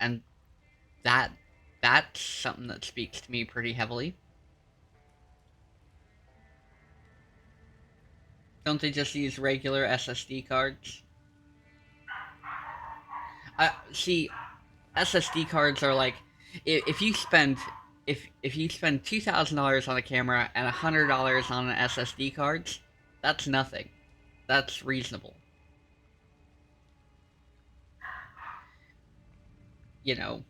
that's something that speaks to me pretty heavily. Don't they just use regular SSD cards? See, SSD cards are like, if you spend if you spend $2,000 on a camera and $100 on an SSD cards, that's nothing. That's reasonable. You know,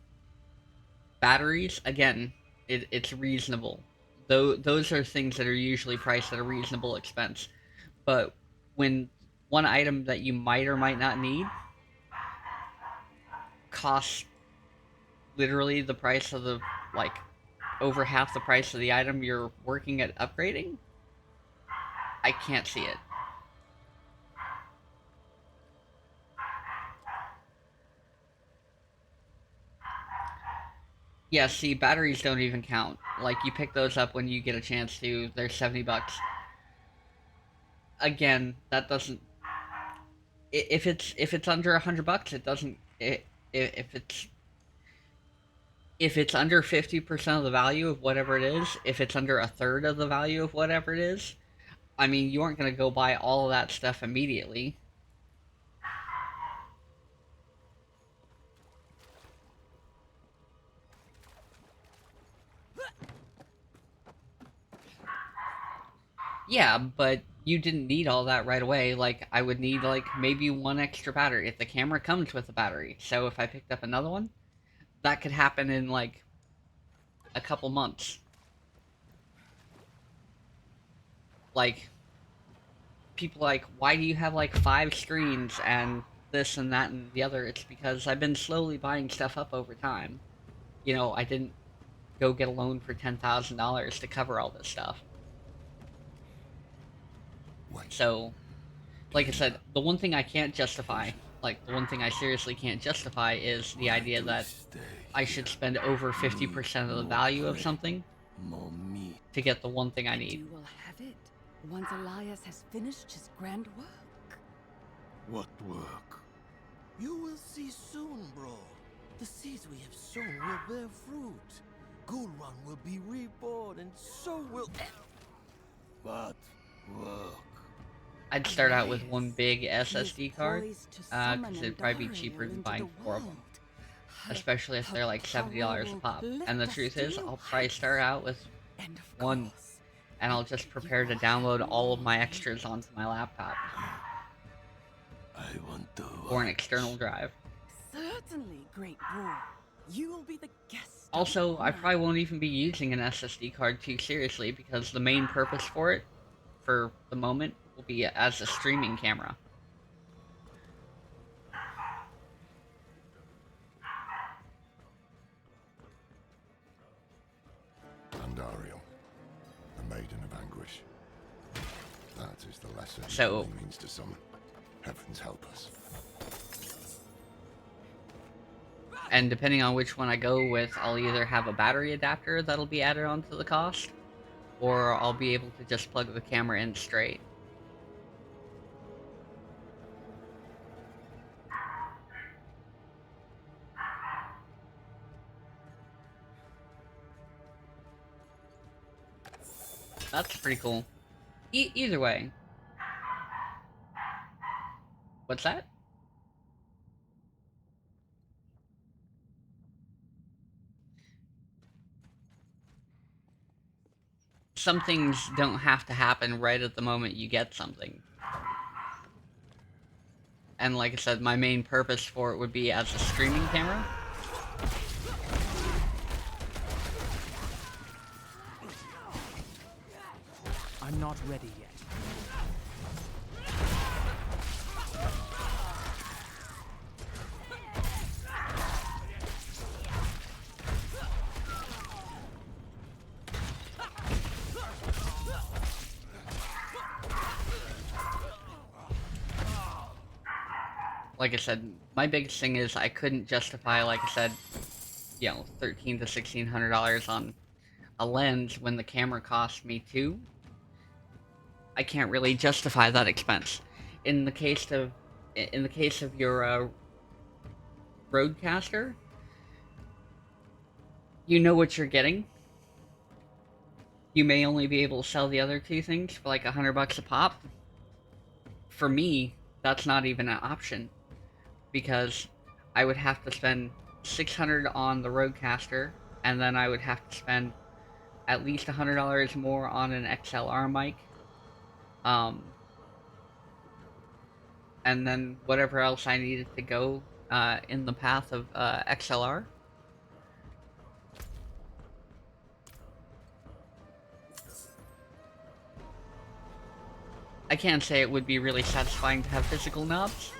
batteries, again, it's reasonable. Though those are things that are usually priced at a reasonable expense. But when one item that you might or might not need costs literally the price of the, like, over half the price of the item you're working at upgrading, I can't see it. Yeah, see, batteries don't even count. Like, you pick those up when you get a chance to. They're $70. Again, that doesn't. If it's under $100, it doesn't. If it's under 50% of the value of whatever it is, if it's under a third of the value of whatever it is, I mean, you aren't gonna go buy all of that stuff immediately. Yeah, but you didn't need all that right away. Like, I would need, like, maybe one extra battery if the camera comes with a battery. So if I picked up another one, that could happen in, like, a couple months. Like, people like, why do you have, like, 5 screens and this and that and the other? It's because I've been slowly buying stuff up over time. You know, I didn't go get a loan for $10,000 to cover all this stuff. Wait. So, like I said, the one thing I can't justify, like, the one thing I seriously can't justify is the idea that I should spend over 50% of the value of something to get the one thing I need. You will have it once Elias has finished his grand work. What work? You will see soon, bro. The seeds we have sown will bear fruit. Gulrun will be reborn, and so will... What work? I'd start out with one big SSD card, because it'd probably be cheaper than buying 4 of them. Especially if they're like $70 a pop. And the truth is, I'll probably start out with one, and I'll just prepare to download all of my extras onto my laptop. I want to or an external drive. Certainly, great bro. You will be the guest. Also, I probably won't even be using an SSD card too seriously because the main purpose for it, for the moment, will be as a streaming camera. Andariel, the Maiden of Anguish. That is the lesson So, it means to summon. Heavens help us. And depending on which one I go with, I'll either have a battery adapter that'll be added onto the cost, or I'll be able to just plug the camera in straight. That's pretty cool. Either way. What's that? Some things don't have to happen right at the moment you get something. And like I said, my main purpose for it would be as a streaming camera. I'm not ready yet. Like I said, my biggest thing is I couldn't justify, like I said, you know, $1,300 to $1,600 on a lens when the camera cost me $2. I can't really justify that expense. In the case of your Rodecaster, you know what you're getting. You may only be able to sell the other two things for like $100 a pop. For me, that's not even an option, because I would have to spend $600 on the Rodecaster, and then I would have to spend at least $100 more on an XLR mic. And then whatever else I needed to go in the path of XLR. I can't say it would be really satisfying to have physical knobs.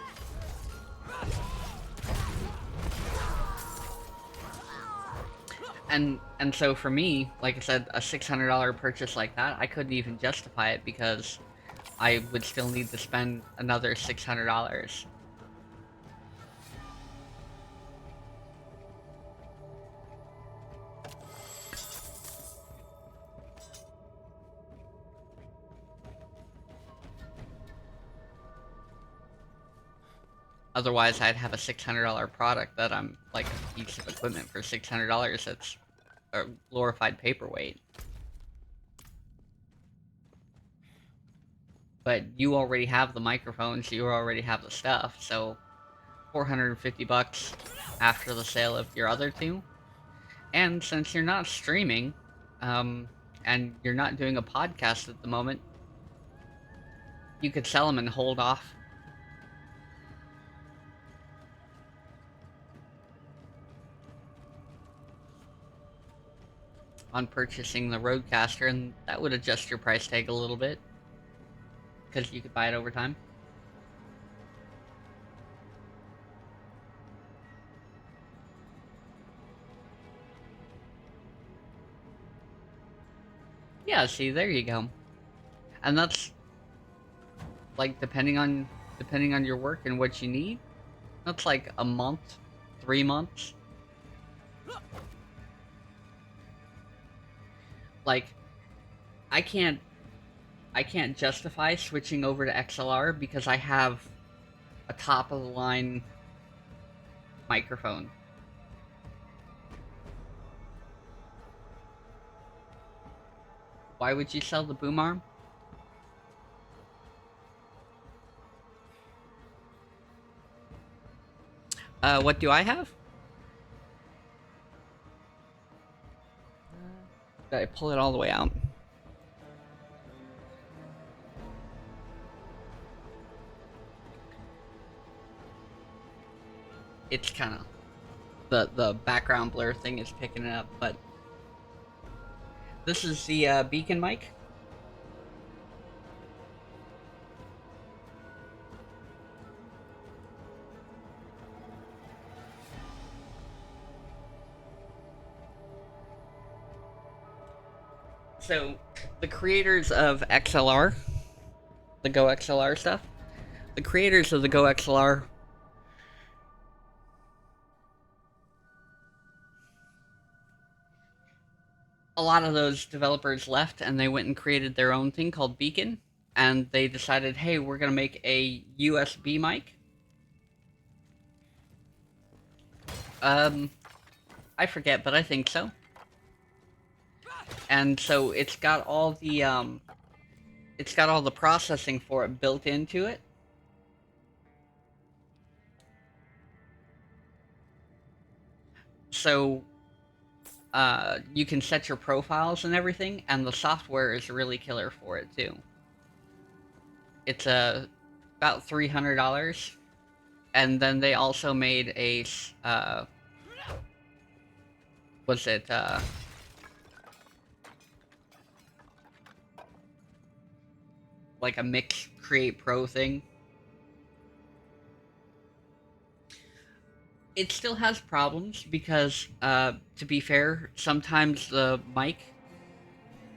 And so for me, like I said, a $600 purchase like that, I couldn't even justify it because I would still need to spend another $600. Otherwise, I'd have a $600 product that I'm like a piece of equipment for $600 that's a glorified paperweight. But you already have the microphones, you already have the stuff, so $450 after the sale of your other two. And since you're not streaming, and you're not doing a podcast at the moment, you could sell them and hold off. On purchasing the Rodecaster, and that would adjust your price tag a little bit, because you could buy it over time. Yeah, see, there you go. And that's like depending on your work and what you need, that's like a month, 3 months. Like, I can't justify switching over to XLR because I have a top of the line microphone. Why would you sell the boom arm? What do I have? Did I pull it all the way out? It's kind of the background blur thing is picking it up, but this is the beacon mic. So, the creators of XLR, the Go XLR stuff, the creators of the Go XLR a lot of those developers left and they went and created their own thing called Beacon, and they decided, hey, we're gonna make a USB mic. I forget, but I think so. And so it's got all the processing for it built into it. So you can set your profiles and everything, and the software is really killer for it too. It's about $300, and then they also made a like a Mix Create Pro thing. It still has problems because, to be fair, sometimes the mic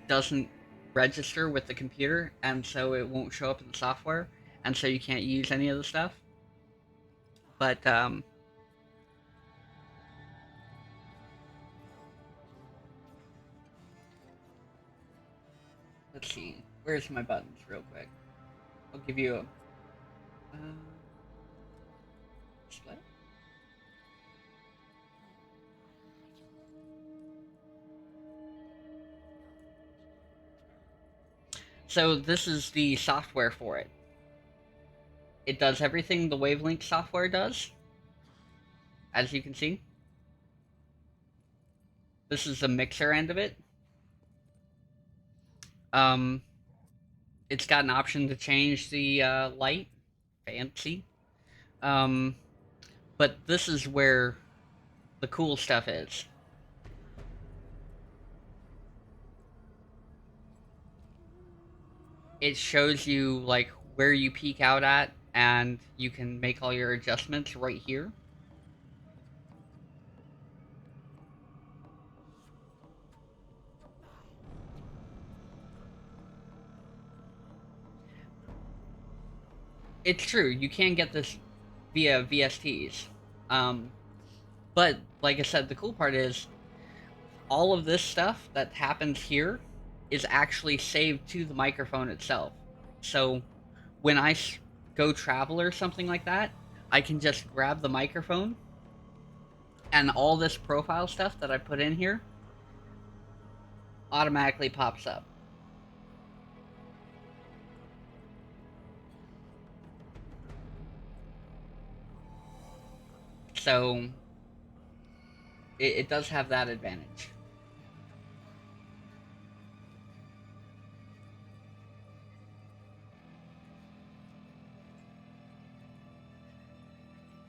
doesn't register with the computer, and so it won't show up in the software, and so you can't use any of the stuff. But, let's see. Where's my buttons, real quick? I'll give you a... display? So this is the software for it. It does everything the Wavelength software does, as you can see. This is the mixer end of it. It's got an option to change the light. Fancy. But this is where the cool stuff is. It shows you like where you peak out at, and you can make all your adjustments right here. It's true, you can get this via VSTs. But, like I said, the cool part is, all of this stuff that happens here is actually saved to the microphone itself. So, when I go travel or something like that, I can just grab the microphone, and all this profile stuff that I put in here automatically pops up. So, it does have that advantage.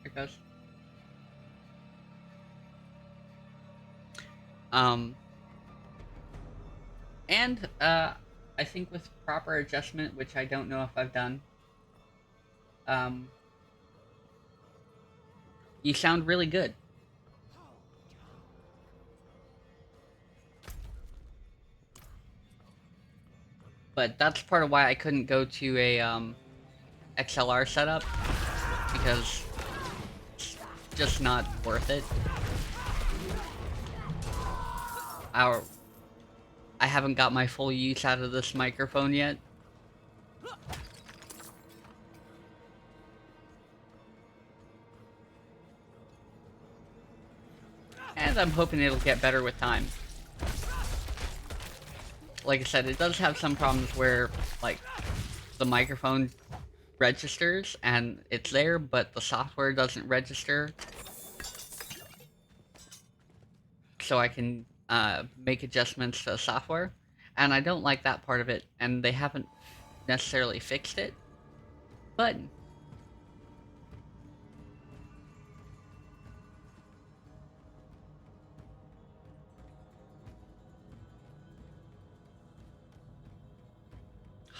Here it goes. And, I think with proper adjustment, which I don't know if I've done, you sound really good. But that's part of why I couldn't go to a XLR setup, because it's just not worth it. I haven't got my full use out of this microphone yet. And I'm hoping it'll get better with time. Like I said, it does have some problems where, like, the microphone registers and it's there, but the software doesn't register so I can make adjustments to the software, and I don't like that part of it, and they haven't necessarily fixed it, but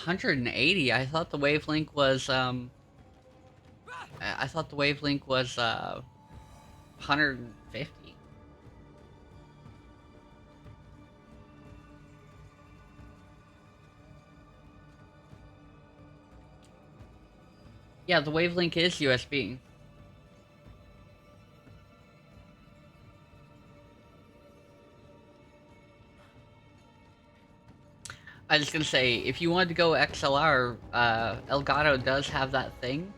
180. I thought the wavelength was I thought the wavelength was 150. Yeah, the wavelength is USB. I was gonna say, if you wanted to go XLR, Elgato does have that thing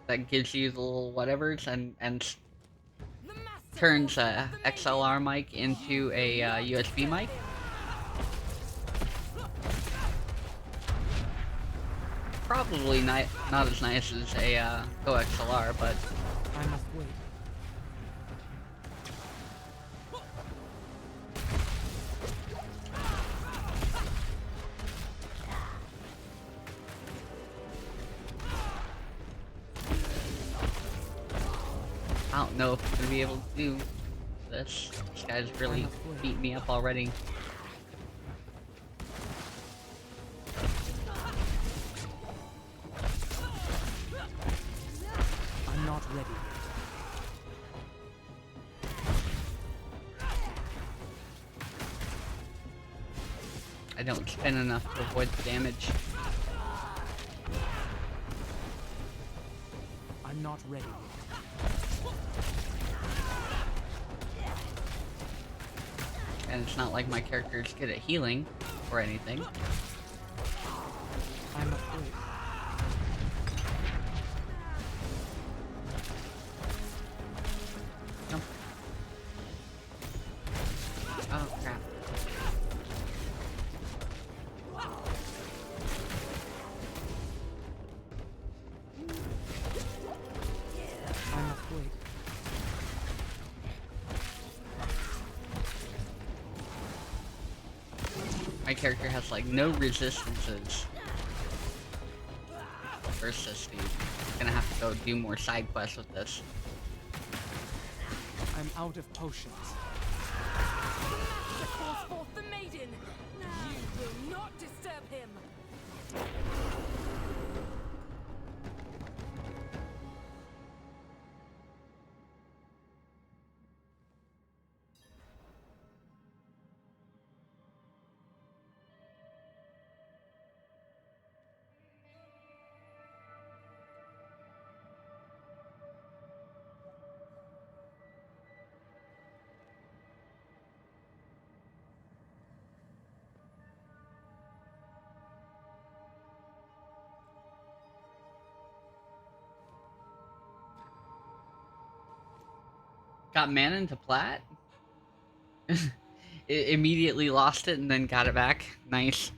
that gives you the little whatevers and turns a XLR mic into a USB mic. Probably not as nice as a Go XLR, but I must wait. I don't know if I'm gonna be able to do this. This guy's really beating me up already. I'm not ready yet. I don't spin enough to avoid the damage. I'm not ready yet. And it's not like my character is good at healing or anything. I must wait. No. Oh crap. I must wait. My character has like no resistances versus Steve. Gonna have to go do more side quests with this. I'm out of potions. Calls forth the maiden. You will not disturb him. Got mana into plat? It immediately lost it and then got it back. Nice.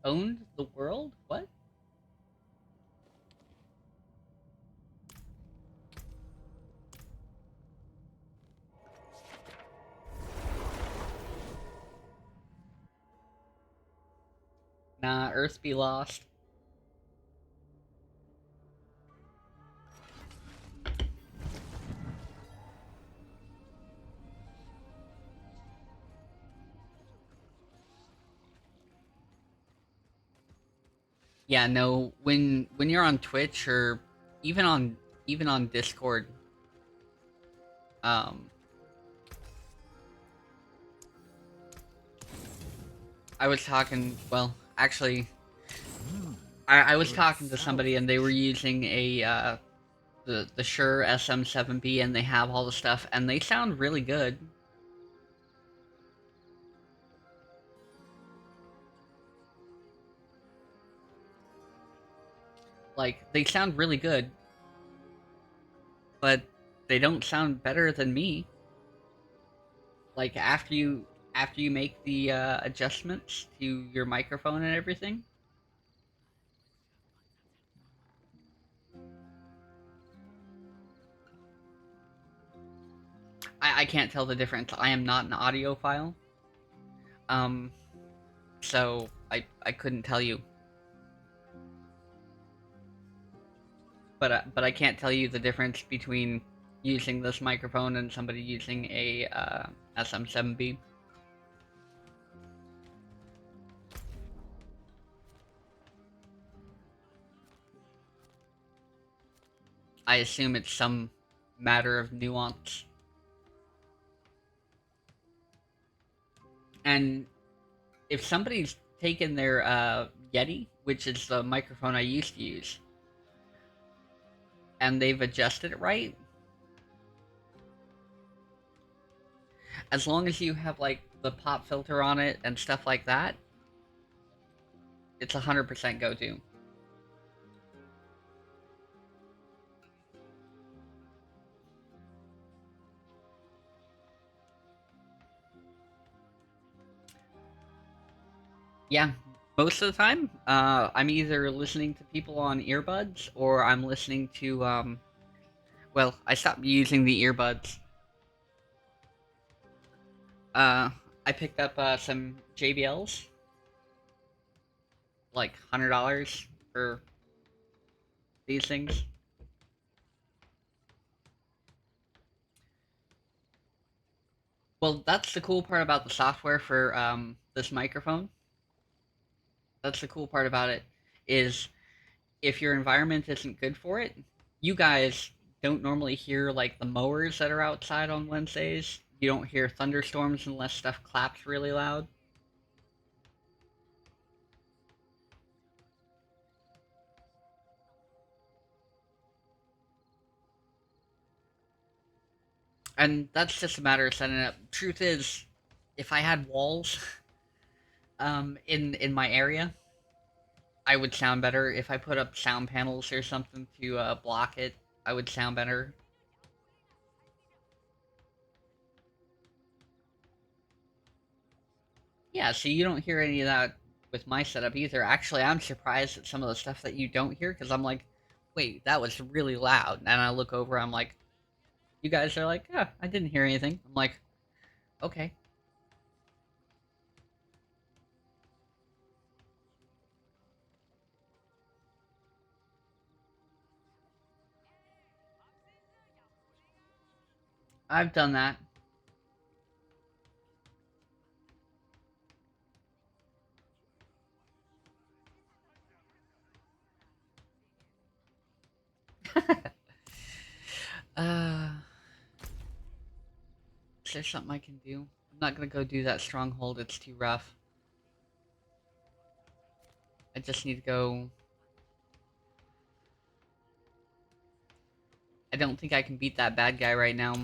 Owned the world? What? Nah, Earth be lost. Yeah, no, when you're on Twitch or even on Discord, I was talking, well, actually, I was talking to somebody and they were using a the Shure SM7B and they have all the stuff and they sound really good. Like, they sound really good, but they don't sound better than me. Like, after you make the adjustments to your microphone and everything. I can't tell the difference. I am not an audiophile. So I couldn't tell you. But I can't tell you the difference between using this microphone and somebody using a SM7B. I assume it's some matter of nuance. And if somebody's taken their Yeti, which is the microphone I used to use, and they've adjusted it right, as long as you have like the pop filter on it and stuff like that, it's 100% go-to. Yeah, most of the time, I'm either listening to people on earbuds or I'm listening to, well, I stopped using the earbuds. I picked up some JBLs, like $100 for these things. Well, that's the cool part about the software for this microphone. That's the cool part about it, is if your environment isn't good for it, you guys don't normally hear like the mowers that are outside on Wednesdays. You don't hear thunderstorms unless stuff claps really loud. And that's just a matter of setting it up. Truth is, if I had walls in my area, I would sound better. If I put up sound panels or something to block it, I would sound better. Yeah, so you don't hear any of that with my setup either. Actually, I'm surprised at some of the stuff that you don't hear, because I'm like, wait, that was really loud. And I look over, I'm like, you guys are like, yeah, I didn't hear anything. I'm like, okay. I've done that. uh, is there something I can do? I'm not gonna go do that stronghold, it's too rough. I just need to go... I don't think I can beat that bad guy right now.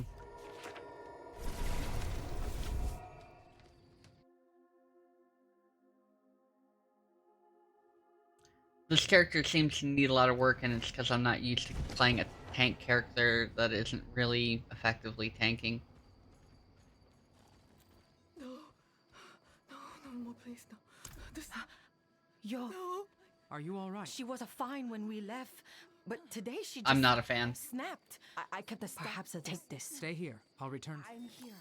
This character seems to need a lot of work, and it's because I'm not used to playing a tank character that isn't really effectively tanking. No. No, no more, please, no. This... Yo. No. Are you all right? She was fine when we left, but today she just I'm not a fan. snapped. I kept the staff. Perhaps I'll take this. Stay here. I'll return. I'm here.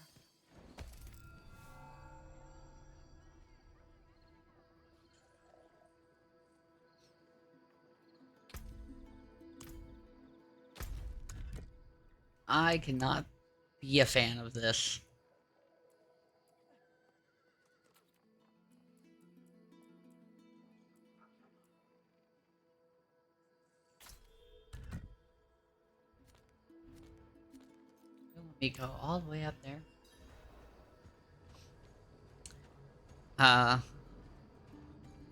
I cannot be a fan of this. Let me go all the way up there.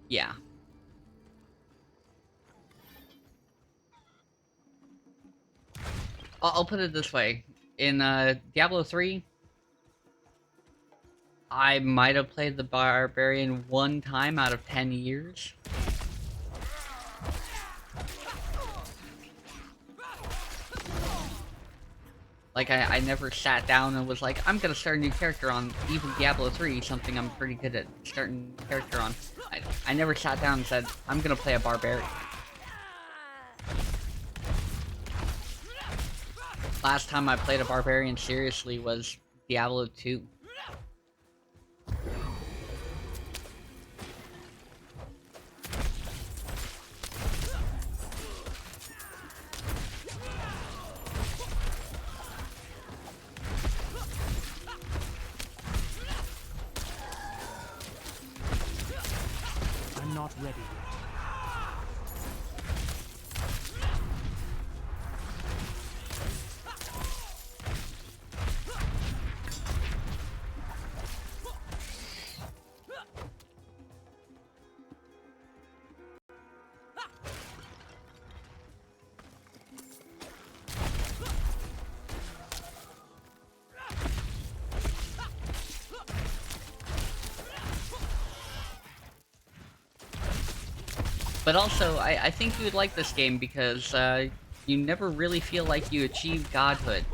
Yeah. I'll put it this way. In Diablo 3, I might have played the Barbarian one time out of 10 years. Like, I never sat down and was like, I'm gonna start a new character on even Diablo 3, something I'm pretty good at starting a character on. I never sat down and said, I'm gonna play a Barbarian. Last time I played a Barbarian seriously was Diablo 2. I'm not ready yet. But also, I think you would like this game because you never really feel like you achieved godhood.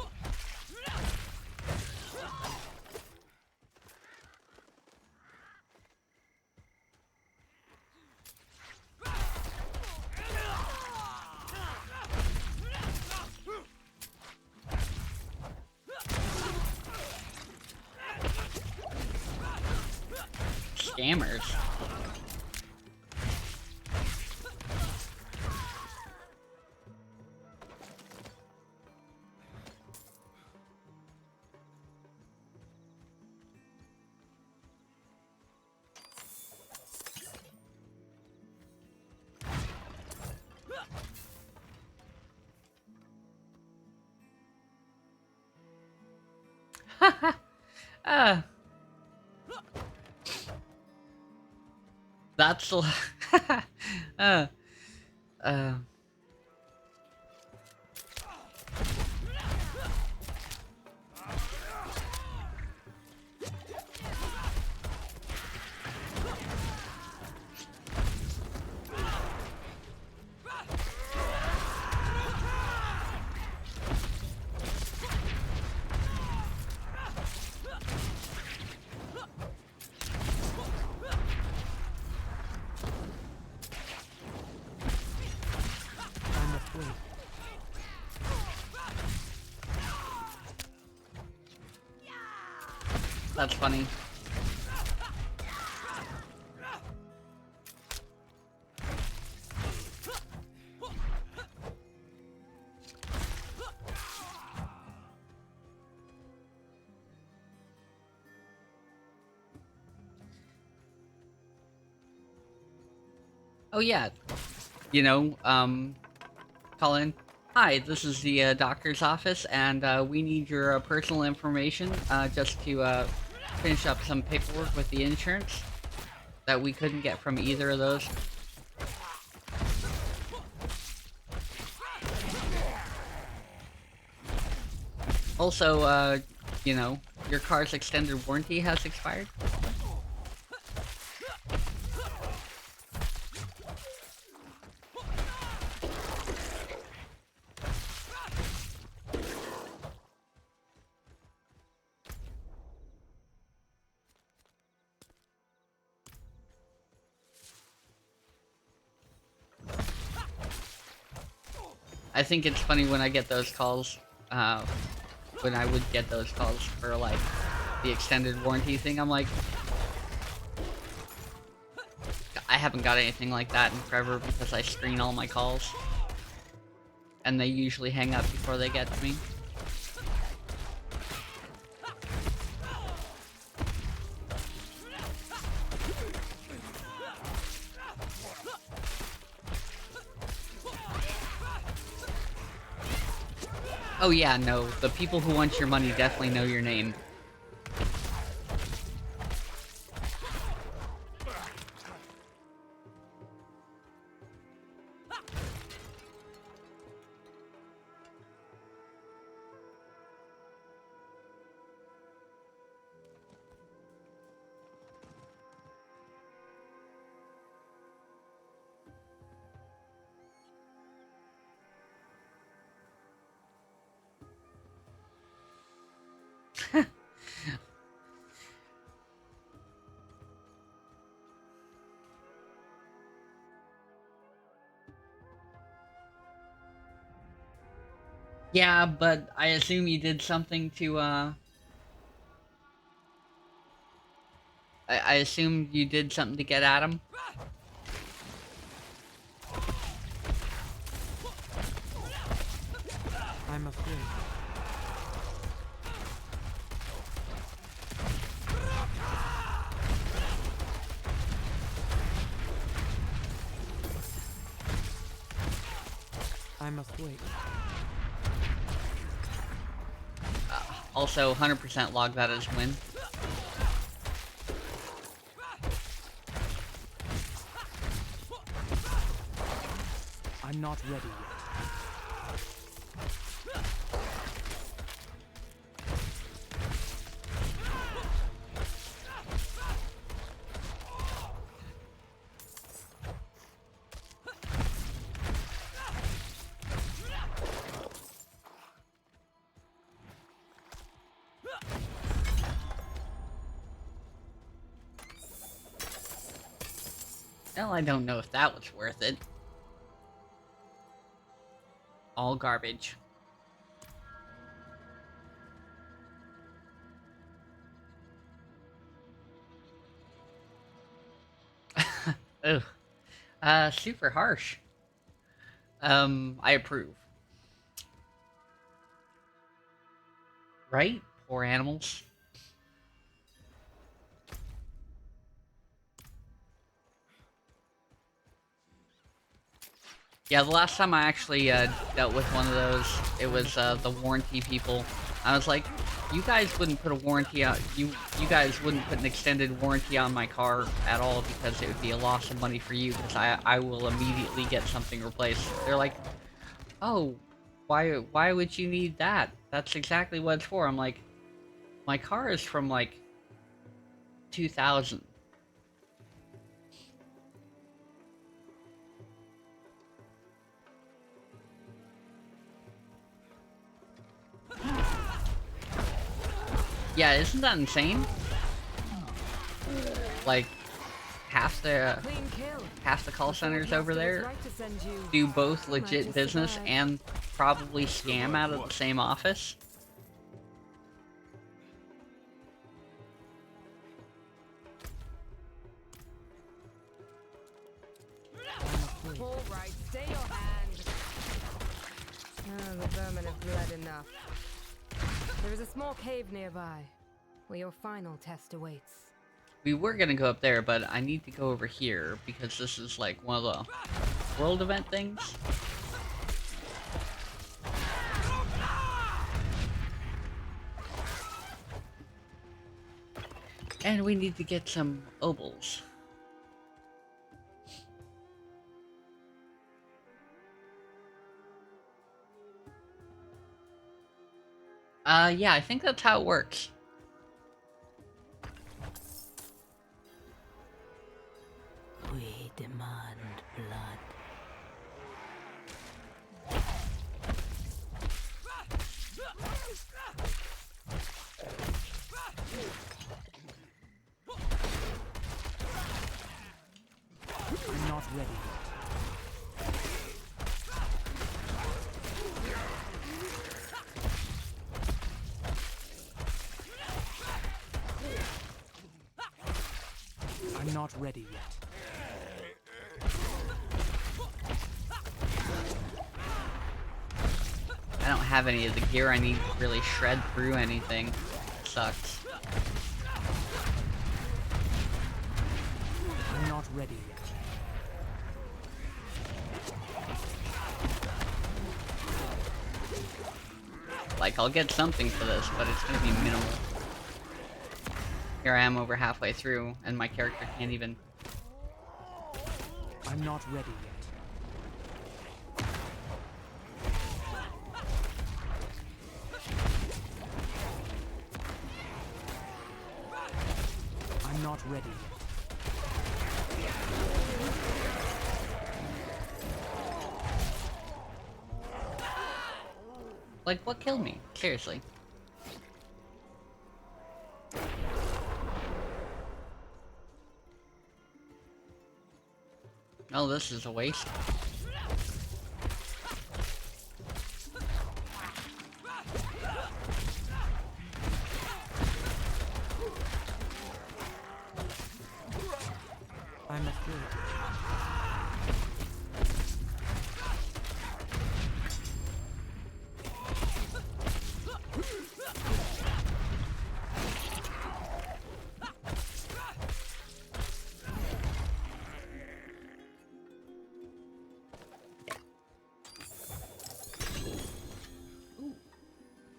Scammers. uh, that's uh, uh. I'm afraid. That's funny. Oh yeah, you know, call in. Hi, this is the doctor's office, and we need your personal information just to finish up some paperwork with the insurance that we couldn't get from either of those. Also, you know, your car's extended warranty has expired. I think it's funny when I get those calls, when I would get those calls for, like, the extended warranty thing. I'm like, I haven't got anything like that in forever because I screen all my calls. And they usually hang up before they get to me. Oh yeah, no, the people who want your money definitely know your name. Yeah, but I assume you did something to, I assume you did something to get at him. I'm afraid. I'm afraid. Also, 100% log that as win. I'm not ready yet. Well, I don't know if that was worth it. All garbage. Ugh. Super harsh. I approve. Right? Poor animals. Yeah, the last time I actually dealt with one of those, it was the warranty people. I was like, you guys wouldn't put a warranty on you guys wouldn't put an extended warranty on my car at all because it would be a loss of money for you because I will immediately get something replaced. They're like, oh, why would you need that? That's exactly what it's for. I'm like, my car is from like 2000. Yeah, isn't that insane? Like, half the call centers over there do both legit business and probably scam out of the same office. All right, stay your hand. Oh, the vermin have bled enough. There is a small cave nearby, where your final test awaits. We were gonna go up there, but I need to go over here, because this is like one of the world event things. And we need to get some obols. Yeah, I think that's how it works. We demand blood. I'm not ready yet. I'm not ready yet. I don't have any of the gear I need to really shred through anything. Sucks. I'm not ready yet. Like, I'll get something for this, but it's gonna be minimal. Here I am over halfway through, and my character can't even... I'm not ready yet. I'm not ready yet. Like, what killed me? Seriously. Oh, this is a waste.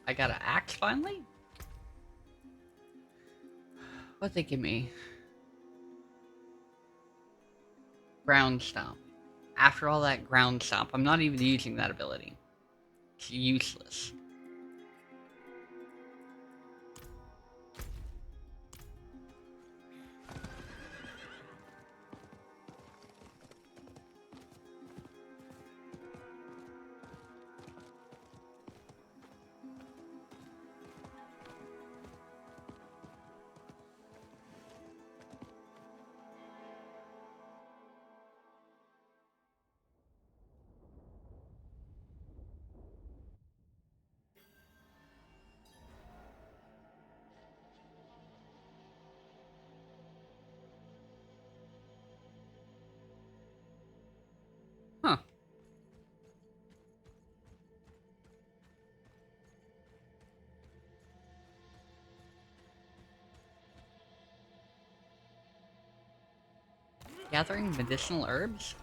I got an axe finally? What'd they give me? Ground Stomp. After all that Ground Stomp, I'm not even using that ability. It's useless. Huh. Gathering medicinal herbs?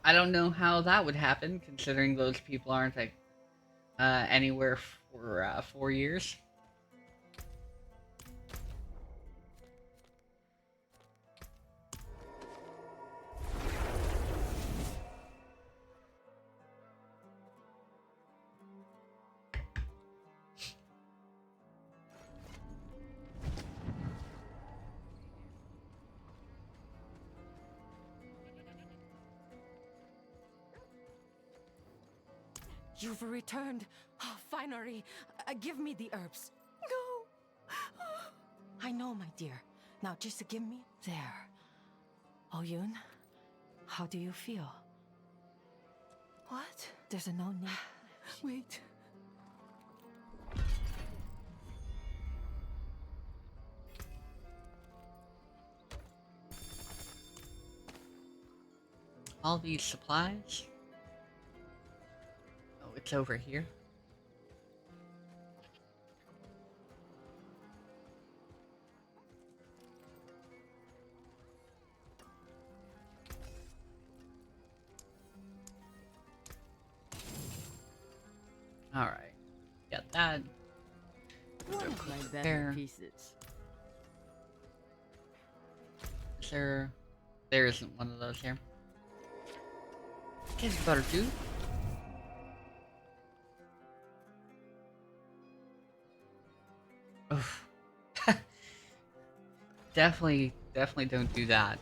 I don't know how that would happen, considering those people aren't like anywhere for 4 years. You've returned. Oh, finally. Give me the herbs. No. I know, my dear. Now just give me... There. Oyun, how do you feel? What? There's no need... Wait. All these supplies? Oh, it's over here. Alright. Got that. One of my better There. pieces. Is there... There isn't one of those here. Guess you better do. Oof. Definitely don't do that.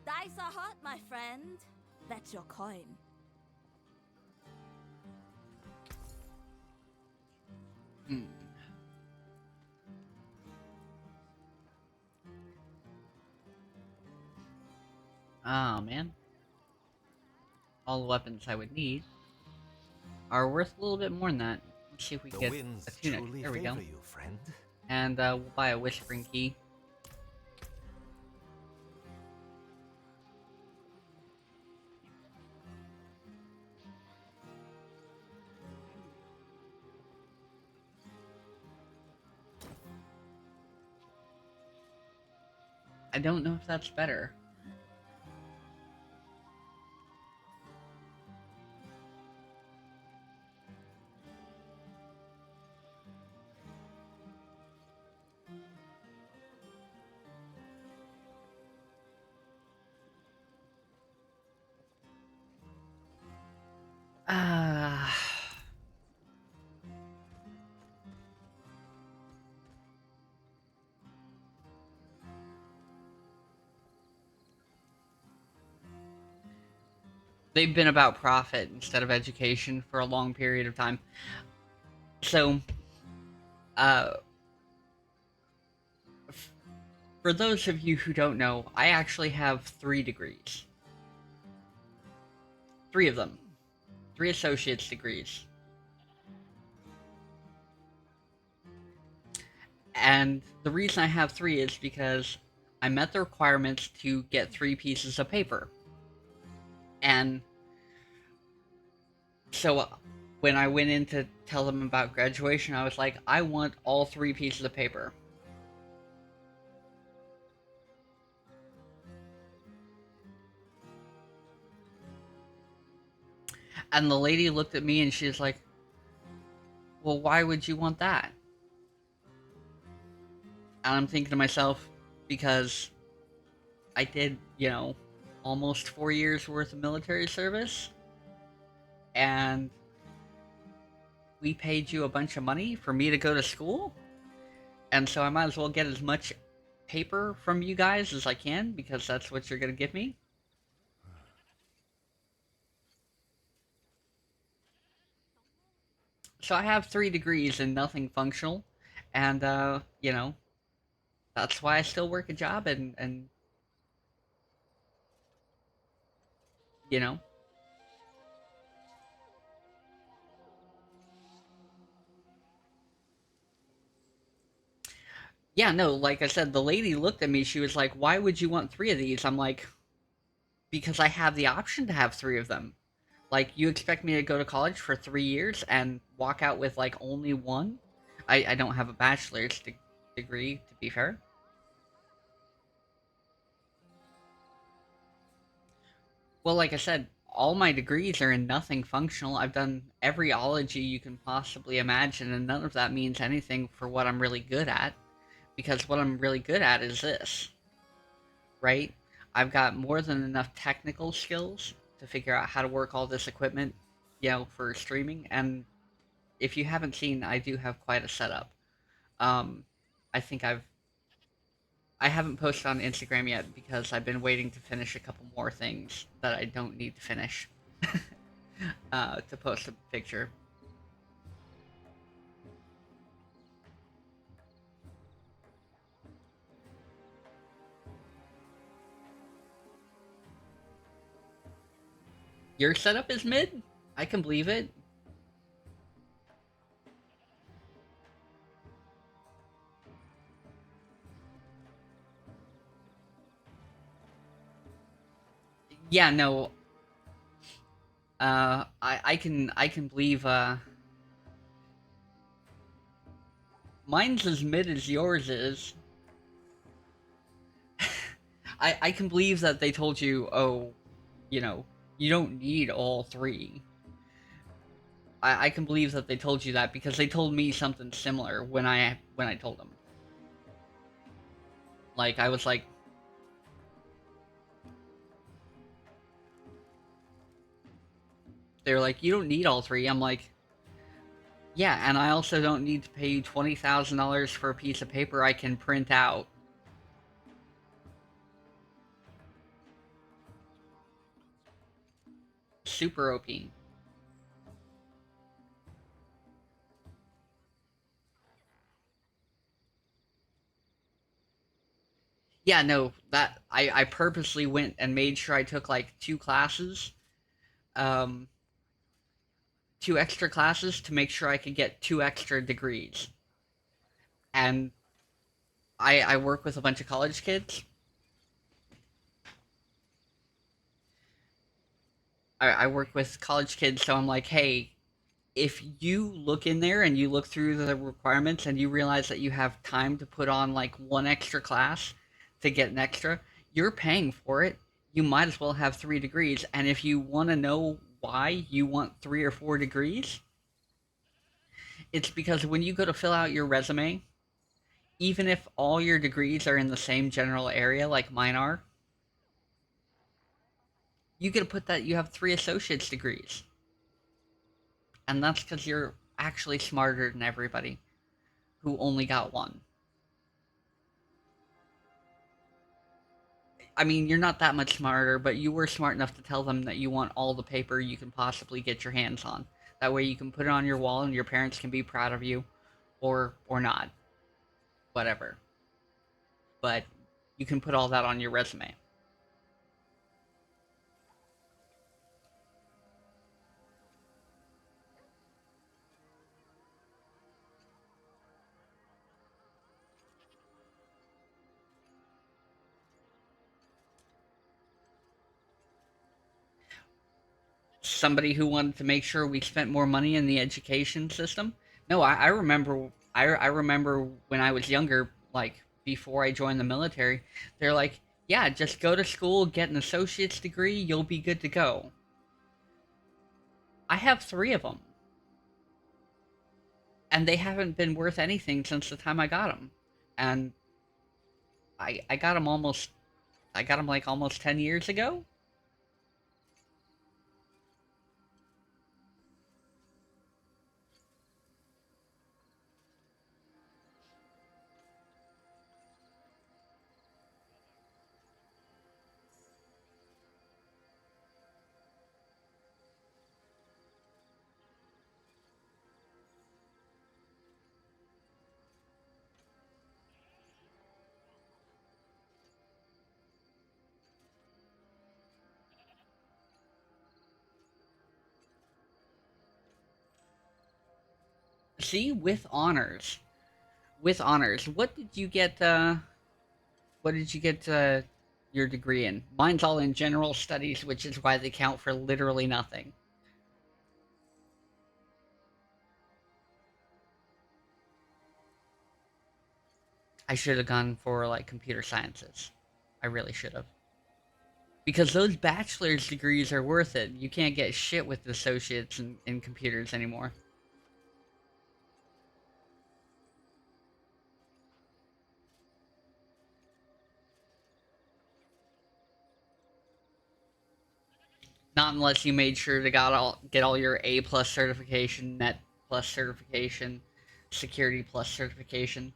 Dice are hot, my friend. That's your coin. Hmm. Oh man. All the weapons I would need are worth a little bit more than that. Let's see if we The get winds a tunic. truly There we go. favor you, friend. And we'll buy a whispering key. I don't know if that's better. Ah. they've been about profit instead of education for a long period of time. So, for those of you who don't know, I actually have 3 degrees. 3 of them. 3 associate's degrees. And the reason I have 3 is because I met the requirements to get 3 pieces of paper. And so when I went in to tell them about graduation, I was like, I want all 3 pieces of paper. And the lady looked at me and she was like, well, why would you want that? And I'm thinking to myself, because I did, you know, almost 4 years worth of military service, and we paid you a bunch of money for me to go to school, and so I might as well get as much paper from you guys as I can, because that's what you're going to give me. So I have 3 degrees and nothing functional, and, you know, that's why I still work a job, and you know. Yeah, no, like I said, the lady looked at me, she was like, why would you want 3 of these? I'm like, because I have the option to have 3 of them. Like, you expect me to go to college for 3 years and walk out with, like, only 1? I don't have a bachelor's degree, to be fair. Well, like I said, all my degrees are in nothing functional. I've done every ology you can possibly imagine, and none of that means anything for what I'm really good at. Because what I'm really good at is this. Right? I've got more than enough technical skills to figure out how to work all this equipment, you know, for streaming. And if you haven't seen, I do have quite a setup. I think I haven't posted on Instagram yet because I've been waiting to finish a couple more things that I don't need to finish to post a picture. Your setup is mid? I can believe it. Yeah, no. I can believe, mine's as mid as yours is. I can believe that they told you, oh, you know, you don't need all 3. I can believe that they told you that because they told me something similar when I told them. Like, I was like, they're like, you don't need all 3. I'm like, yeah, and I also don't need to pay you $20,000 for a piece of paper I can print out. Super OP. Yeah, no, that I purposely went and made sure I took like 2 classes, 2 extra classes to make sure I could get 2 extra degrees. And I work with a bunch of college kids. I work with college kids, so I'm like, hey, if you look in there and you look through the requirements and you realize that you have time to put on like 1 extra class to get an extra, you're paying for it. You might as well have 3 degrees. And if you want to know why you want 3 or 4 degrees, it's because when you go to fill out your resume, even if all your degrees are in the same general area like mine are, you get to put that you have 3 associate's degrees. And that's because you're actually smarter than everybody who only got 1. I mean, you're not that much smarter, but you were smart enough to tell them that you want all the paper you can possibly get your hands on. That way you can put it on your wall and your parents can be proud of you, or not, whatever. But you can put all that on your resume. Somebody who wanted to make sure we spent more money in the education system. No, I remember. I remember when I was younger, like before I joined the military. They're like, "Yeah, just go to school, get an associate's degree, you'll be good to go." I have 3 of them, and they haven't been worth anything since the time I got them. And I got them almost. I got them like almost 10 years ago. See, with honors. With honors. What did you get your degree in? Mine's all in general studies, which is why they count for literally nothing. I should have gone for like computer sciences. I really should have. Because those bachelor's degrees are worth it. You can't get shit with associates in computers anymore. Not unless you made sure to get all your A plus certification, Net plus certification, Security plus certification.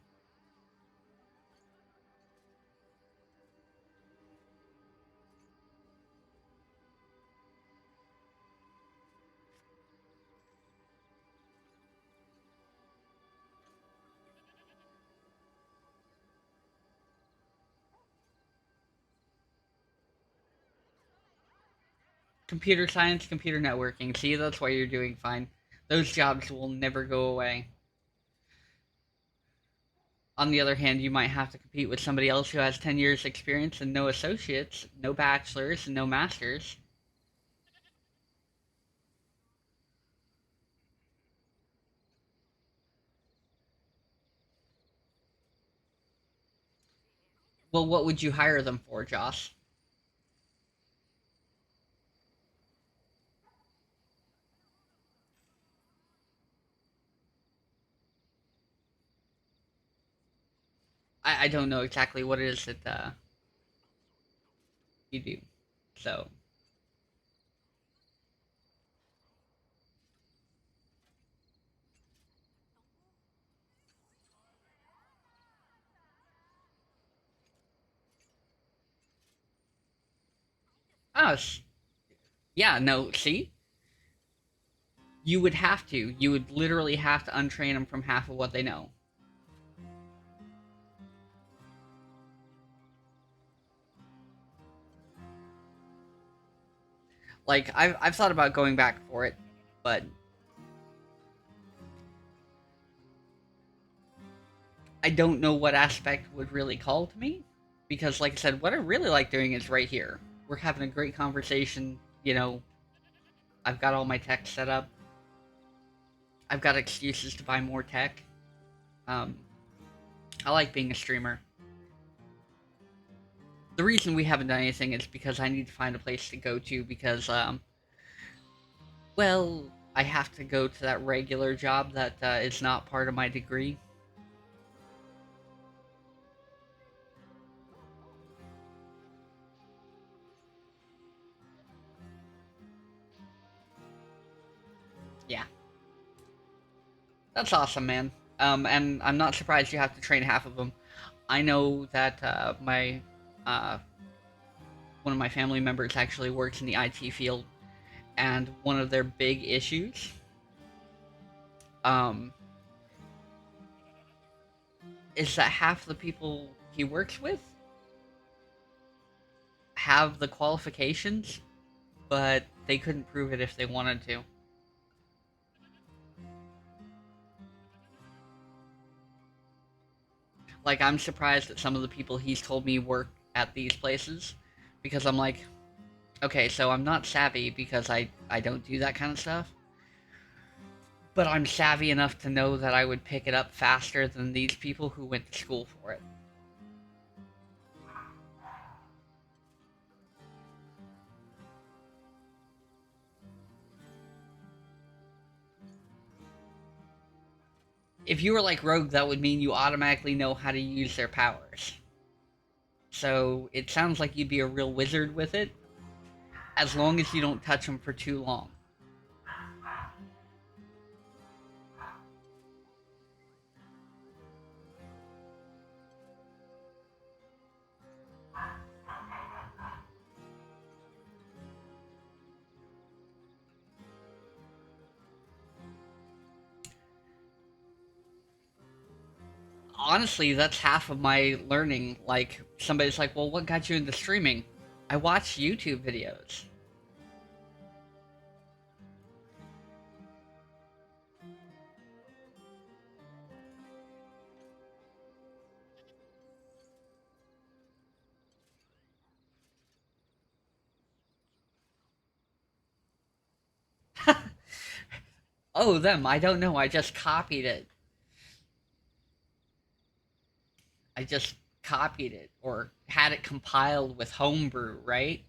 Computer science, computer networking. See, that's why you're doing fine. Those jobs will never go away. On the other hand, you might have to compete with somebody else who has 10 years experience and no associates, no bachelors, and no masters. Well, what would you hire them for, Joss? I don't know exactly what it is that you do. So, oh, yeah, no, see? You would have to. You would literally have to untrain them from half of what they know. Like, I've thought about going back for it, but I don't know what aspect would really call to me. Because, like I said, what I really like doing is right here. We're having a great conversation, you know, I've got all my tech set up. I've got excuses to buy more tech. I like being a streamer. The reason we haven't done anything is because I need to find a place to go to because, well, I have to go to that regular job that is not part of my degree. Yeah. That's awesome, man. And I'm not surprised you have to train half of them. I know that my one of my family members actually works in the IT field, and one of their big issues is that half the people he works with have the qualifications, but they couldn't prove it if they wanted to. Like, I'm surprised at some of the people he's told me work at these places, because I'm like, okay, so I'm not savvy because I don't do that kind of stuff, but I'm savvy enough to know that I would pick it up faster than these people who went to school for it. If you were like Rogue, that would mean you automatically know how to use their powers. So it sounds like you'd be a real wizard with it, as long as you don't touch them for too long. Honestly, that's half of my learning. Like, somebody's like, well, what got you into streaming? I watch YouTube videos. Oh, them. I don't know. I just copied it. I just copied it, or had it compiled with homebrew, right?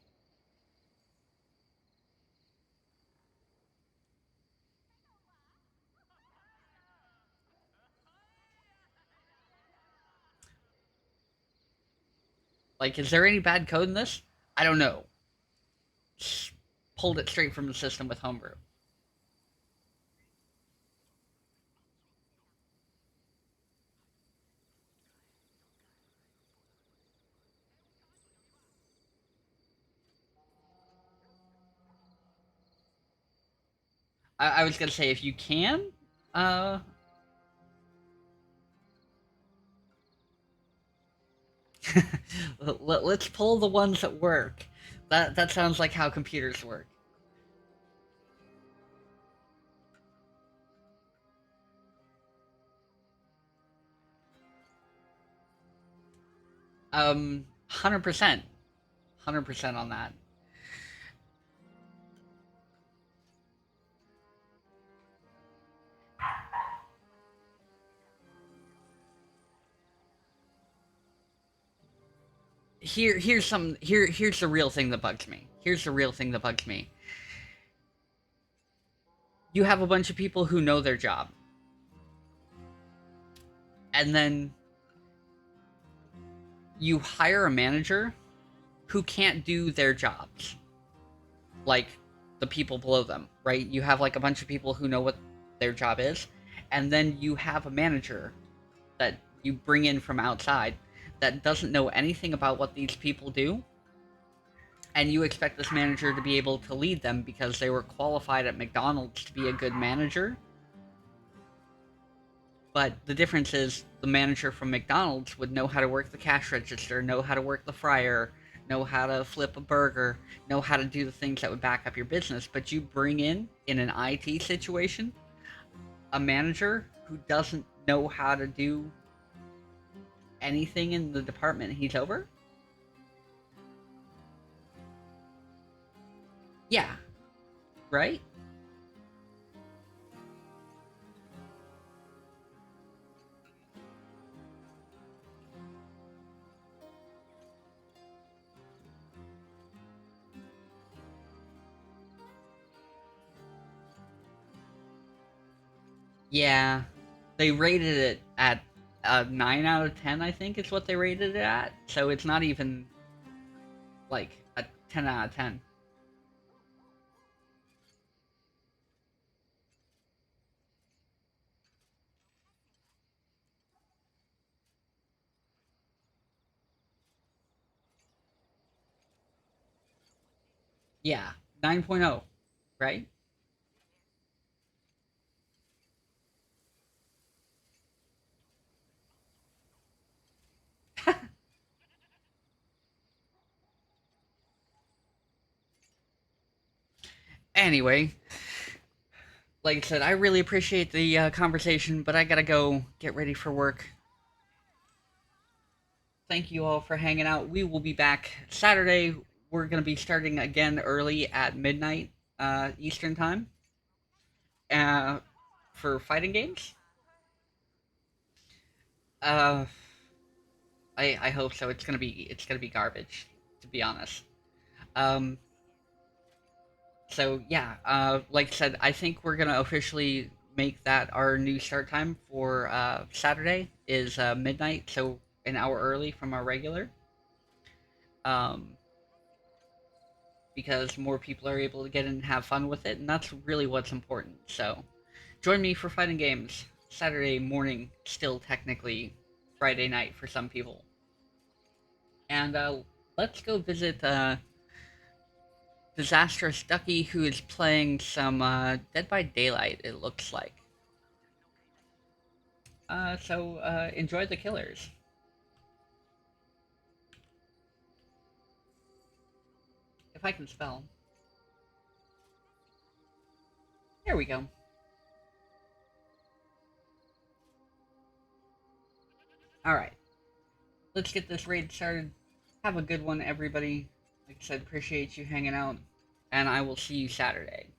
Like, is there any bad code in this? I don't know. Pulled it straight from the system with homebrew. I was gonna say, if you can, uh... let's pull the ones that work. That sounds like how computers work. 100%. 100% on that. Here's the real thing that bugs me. Here's the real thing that bugs me. You have a bunch of people who know their job. And then you hire a manager who can't do their jobs. Like the people below them, right? You have like a bunch of people who know what their job is, and then you have a manager that you bring in from outside that doesn't know anything about what these people do, and you expect this manager to be able to lead them because they were qualified at McDonald's to be a good manager. But the difference is the manager from McDonald's would know how to work the cash register, know how to work the fryer, know how to flip a burger, know how to do the things that would back up your business. But you bring in an IT situation, a manager who doesn't know how to do anything in the department he's over? Yeah. Right? Yeah. They rated it at a 9 out of 10, I think is what they rated it at. So it's not even like a 10 out of 10. Yeah, 9.0, right? Anyway, like I said, I really appreciate the conversation, but I gotta go get ready for work. Thank you all for hanging out. We will be back Saturday. We're gonna be starting again early at midnight Eastern time uh, for fighting games. Uh, I hope so. It's gonna be garbage, to be honest. Um, so yeah, like I said, I think we're gonna officially make that our new start time for Saturday is midnight, so an hour early from our regular. Um, because more people are able to get in and have fun with it, and that's really what's important. So, join me for fighting games Saturday morning, still technically Friday night for some people. And let's go visit Disastrous Ducky, who is playing some Dead by Daylight, it looks like. So enjoy the killers. If I can spell. There we go. Alright. Let's get this raid started. Have a good one, everybody. Like I said, appreciate you hanging out. And I will see you Saturday.